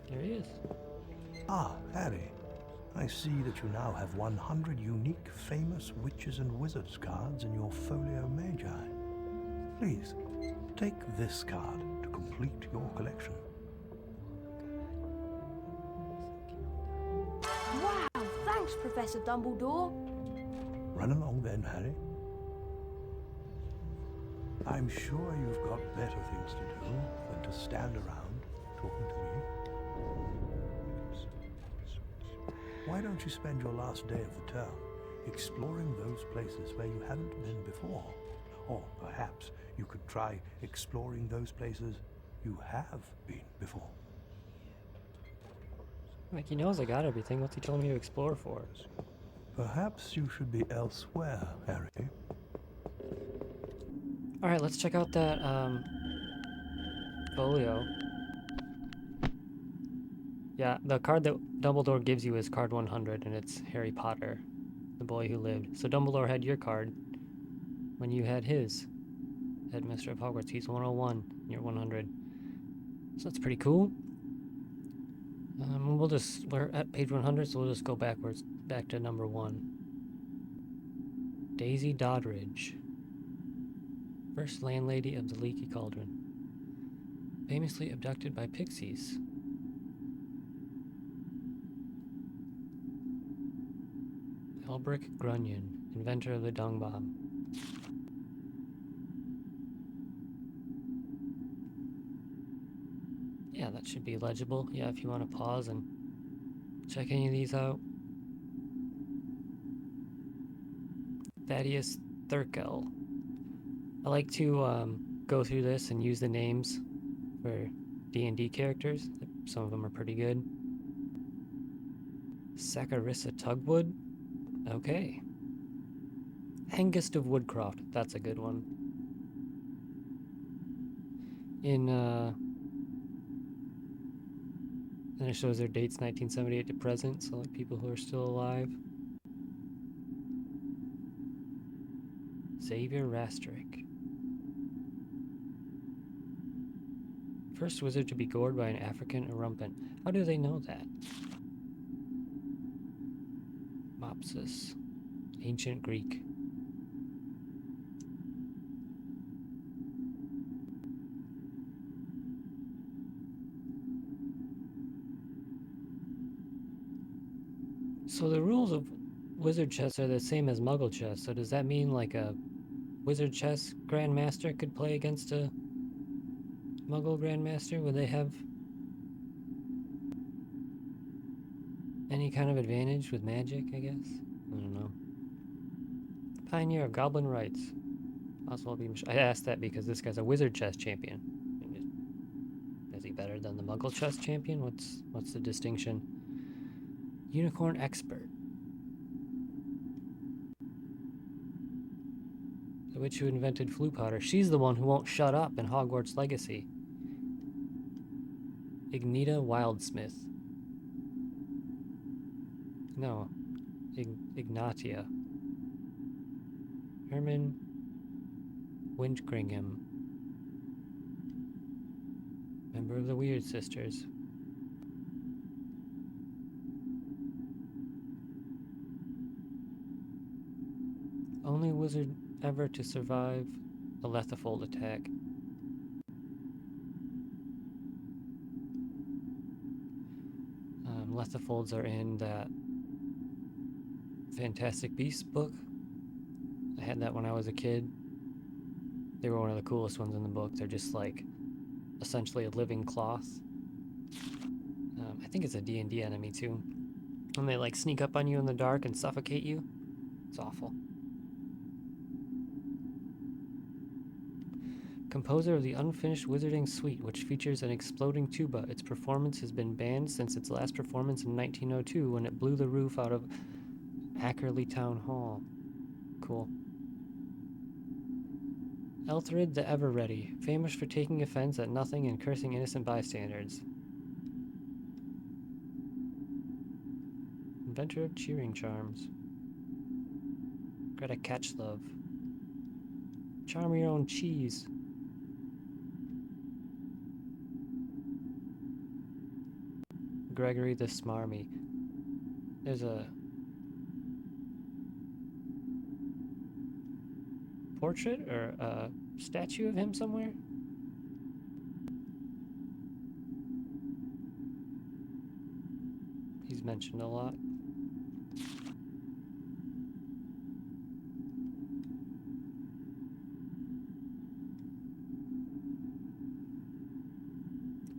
There he is. Ah, Harry. I see that you now have 100 unique famous witches and wizards cards in your folio magi. Please, take this card to complete your collection. Wow, thanks, Professor Dumbledore. Run along then, Harry. I'm sure you've got better things to do than to stand around talking to me. Why don't you spend your last day of the term exploring those places where you haven't been before? Or perhaps you could try exploring those places you have been before. Like, he knows I got everything. What's he telling me to explore for? Perhaps you should be elsewhere, Harry. Alright, let's check out that, folio. Yeah, the card that Dumbledore gives you is card 100, and it's Harry Potter, the boy who lived. So Dumbledore had your card when you had his. Headmaster of Hogwarts, he's 101, you're 100. So that's pretty cool. We're at page 100, so we'll just go backwards, back to number 1. Daisy Doddridge, first landlady of the Leaky Cauldron, famously abducted by pixies. Elbrick Grunion, inventor of the dung bomb. Yeah, that should be legible. Yeah, if you want to pause and check any of these out. Thaddeus Thurkel. I like to go through this and use the names for D&D characters. Some of them are pretty good. Saccharissa Tugwood. Okay. Hengist of Woodcroft. That's a good one. Then it shows their dates 1978 to present, so like people who are still alive. Xavier Rastrick. First wizard to be gored by an African erumpent. How do they know that? Mopsus. Ancient Greek. So the rules of wizard chess are the same as muggle chess, so does that mean like a wizard chess grandmaster could play against a muggle grandmaster? Would they have any kind of advantage with magic, I guess? I don't know. Pioneer of Goblin Rights. Oswald B. I asked that because this guy's a wizard chess champion. Is he better than the muggle chess champion? What's the distinction? Unicorn expert. The witch who invented flue powder. She's the one who won't shut up in Hogwarts Legacy. Ignita Wildsmith. No. Ignatia. Herman Windgringham. Member of the Weird Sisters. Only wizard ever to survive a Lethifold attack. Lethifolds are in that Fantastic Beasts book. I had that when I was a kid. They were one of the coolest ones in the book. They're just like essentially a living cloth. I think it's a D&D enemy too. And they like sneak up on you in the dark and suffocate you. It's awful. Composer of the Unfinished Wizarding Suite, which features an exploding tuba. Its performance has been banned since its last performance in 1902 when it blew the roof out of Ackerley Town Hall. Cool. Elthrid the Ever-Ready, famous for taking offense at nothing and cursing innocent bystanders. Inventor of cheering charms. Greta Catchlove. Charm your own cheese. Gregory the Smarmy. There's a portrait or a statue of him somewhere? He's mentioned a lot.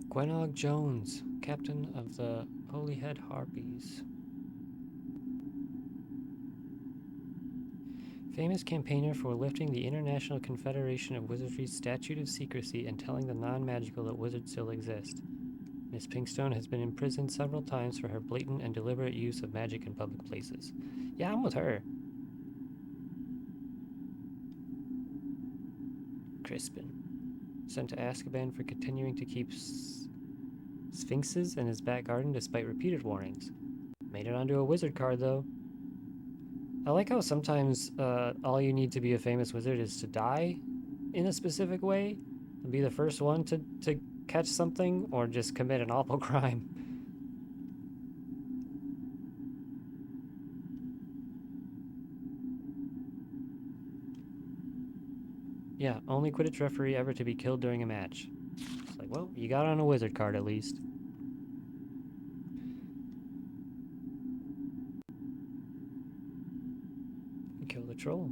Gwenog Jones, captain of the Holyhead Harpies. Famous campaigner for lifting the International Confederation of Wizardry's Statute of Secrecy and telling the non-magical that wizards still exist. Miss Pinkstone has been imprisoned several times for her blatant and deliberate use of magic in public places. Yeah, I'm with her. Crispin. Sent to Azkaban for continuing to keep sphinxes in his back garden despite repeated warnings. Made it onto a wizard card, though. I like how sometimes all you need to be a famous wizard is to die in a specific way, and be the first one to catch something, or just commit an awful crime. Yeah, only Quidditch referee ever to be killed during a match. It's like, well, you got on a wizard card at least. Kill the troll.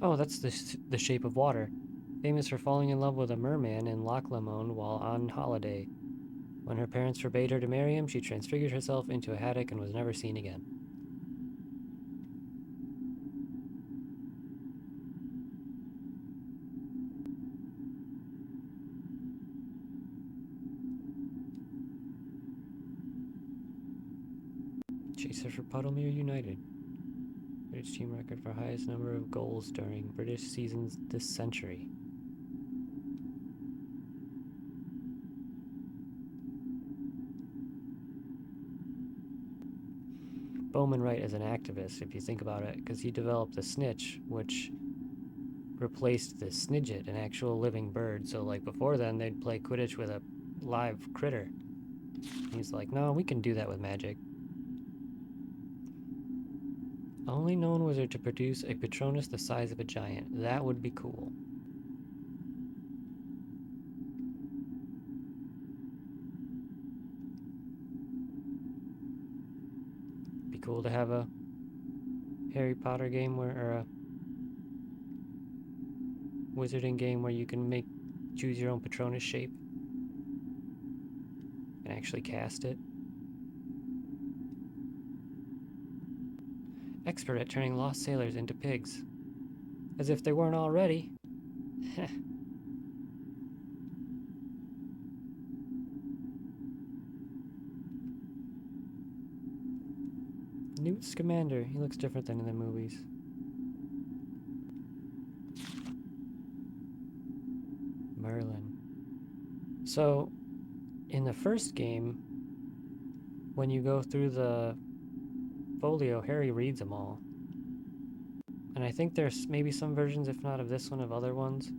Oh, that's the Shape of Water. Famous for falling in love with a merman in Loch Lomond while on holiday. When her parents forbade her to marry him, she transfigured herself into a haddock and was never seen again. Chaser for Puddlemere United. British team record for highest number of goals during British seasons this century. Bowman right as an activist, if you think about it, because he developed the snitch, which replaced the snidget, an actual living bird. So like before then, they'd play Quidditch with a live critter. He's like, no, we can do that with magic. Only known wizard to produce a Patronus the size of a giant. That would be cool. Be cool to have a Harry Potter game where, or a wizarding game where you can choose your own Patronus shape and actually cast it. Expert at turning lost sailors into pigs. As if they weren't already. Newt Scamander. He looks different than in the movies. Merlin. So, in the first game, when you go through the folio, Harry reads them all. And I think there's maybe some versions, if not of this one, of other ones,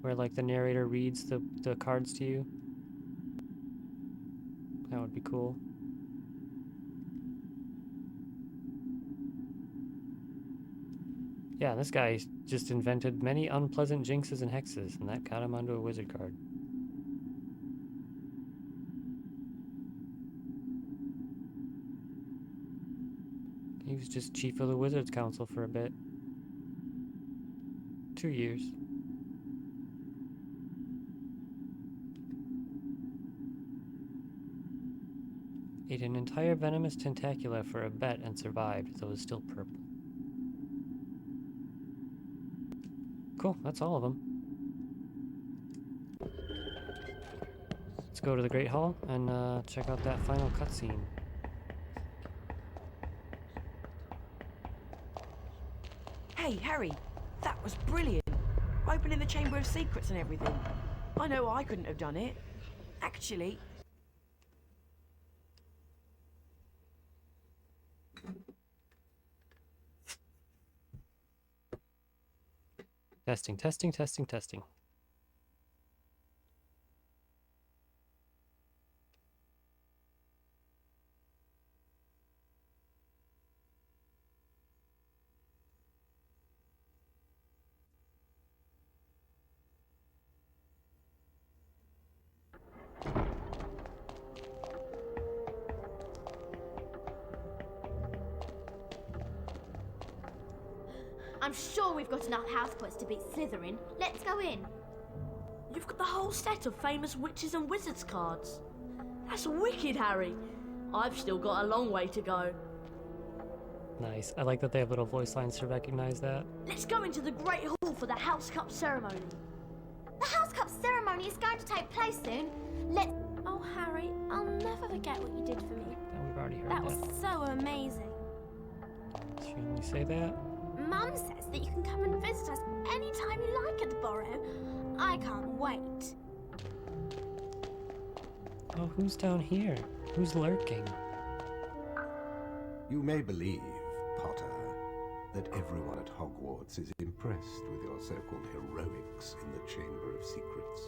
where like the narrator reads the cards to you. That would be cool. Yeah, this guy just invented many unpleasant jinxes and hexes, and that got him onto a wizard card. He was just chief of the Wizards Council for a bit. 2 years. Ate an entire venomous tentacula for a bet and survived, though it's still purple. Cool, that's all of them. Let's go to the Great Hall and check out that final cutscene. Hey, Harry, that was brilliant. Opening the Chamber of Secrets and everything. I know I couldn't have done it. Actually... Testing, testing, testing, testing. I'm sure we've got enough house points to beat Slytherin. Let's go in. You've got the whole set of famous witches and wizards cards. That's wicked, Harry. I've still got a long way to go. Nice. I like that they have little voice lines to recognize that. Let's go into the Great Hall for the House Cup ceremony. The House Cup ceremony is going to take place soon. Let's... Oh, Harry, I'll never forget what you did for me. Oh, we've already heard That that. was so amazing. Shouldn't we say that? Mum says that you can come and visit us anytime you like at the Burrow. I can't wait. Oh, who's down here? Who's lurking? You may believe, Potter, that everyone at Hogwarts is impressed with your so-called heroics in the Chamber of Secrets.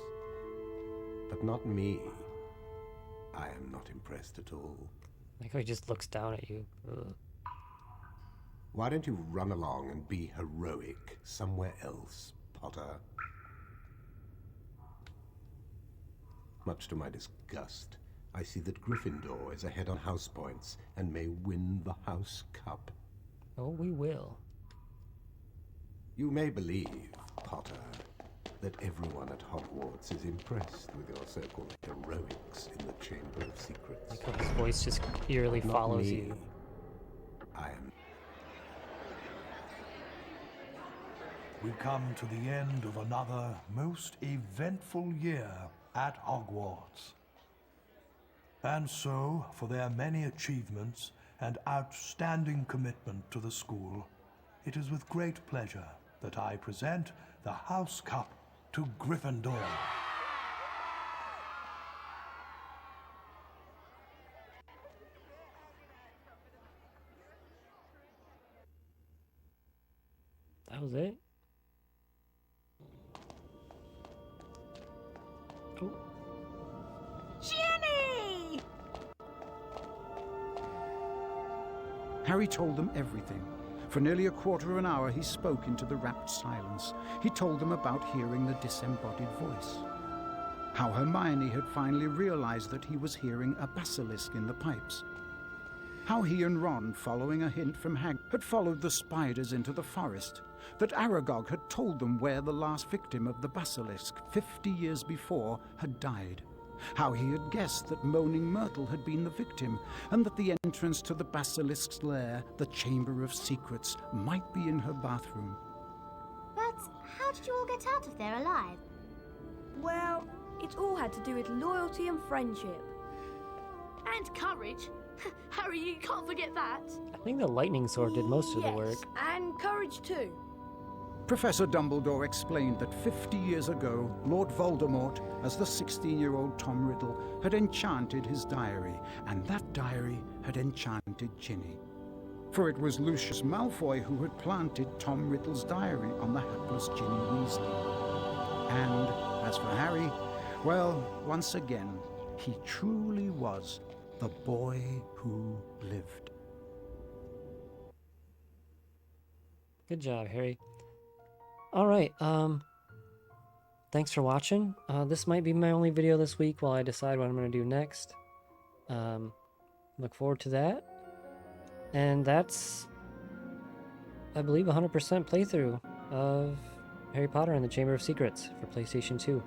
But not me. I am not impressed at all. Like how he just looks down at you. Ugh. Why don't you run along and be heroic somewhere else, Potter? Much to my disgust, I see that Gryffindor is ahead on house points and may win the House Cup. Oh, we will. You may believe, Potter, that everyone at Hogwarts is impressed with your so-called heroics in the Chamber of Secrets. Like how his voice just eerily Not follows me. you. I am. We come to the end of another most eventful year at Hogwarts. And so, for their many achievements and outstanding commitment to the school, it is with great pleasure that I present the House Cup to Gryffindor. That was it? Oh. Ginny! Harry told them everything. For nearly a quarter of an hour he spoke into the rapt silence. He told them about hearing the disembodied voice. How Hermione had finally realized that he was hearing a basilisk in the pipes. How he and Ron, following a hint from Hagrid, had followed the spiders into the forest. That Aragog had told them where the last victim of the basilisk, 50 years before, had died. How he had guessed that Moaning Myrtle had been the victim, and that the entrance to the basilisk's lair, the Chamber of Secrets, might be in her bathroom. But how did you all get out of there alive? Well, it's all had to do with loyalty and friendship. And courage. Harry, you can't forget that. I think the lightning sword did most of the Yes, work. and courage too. Professor Dumbledore explained that 50 years ago, Lord Voldemort, as the 16-year-old Tom Riddle, had enchanted his diary, and that diary had enchanted Ginny. For it was Lucius Malfoy who had planted Tom Riddle's diary on the hapless Ginny Weasley. And as for Harry, well, once again, he truly was the boy who lived. Good job, Harry. All right, thanks for watching. This might be my only video this week while I decide what I'm going to do next. Look forward to that. And that's, I believe, 100% playthrough of Harry Potter and the Chamber of Secrets for PlayStation 2.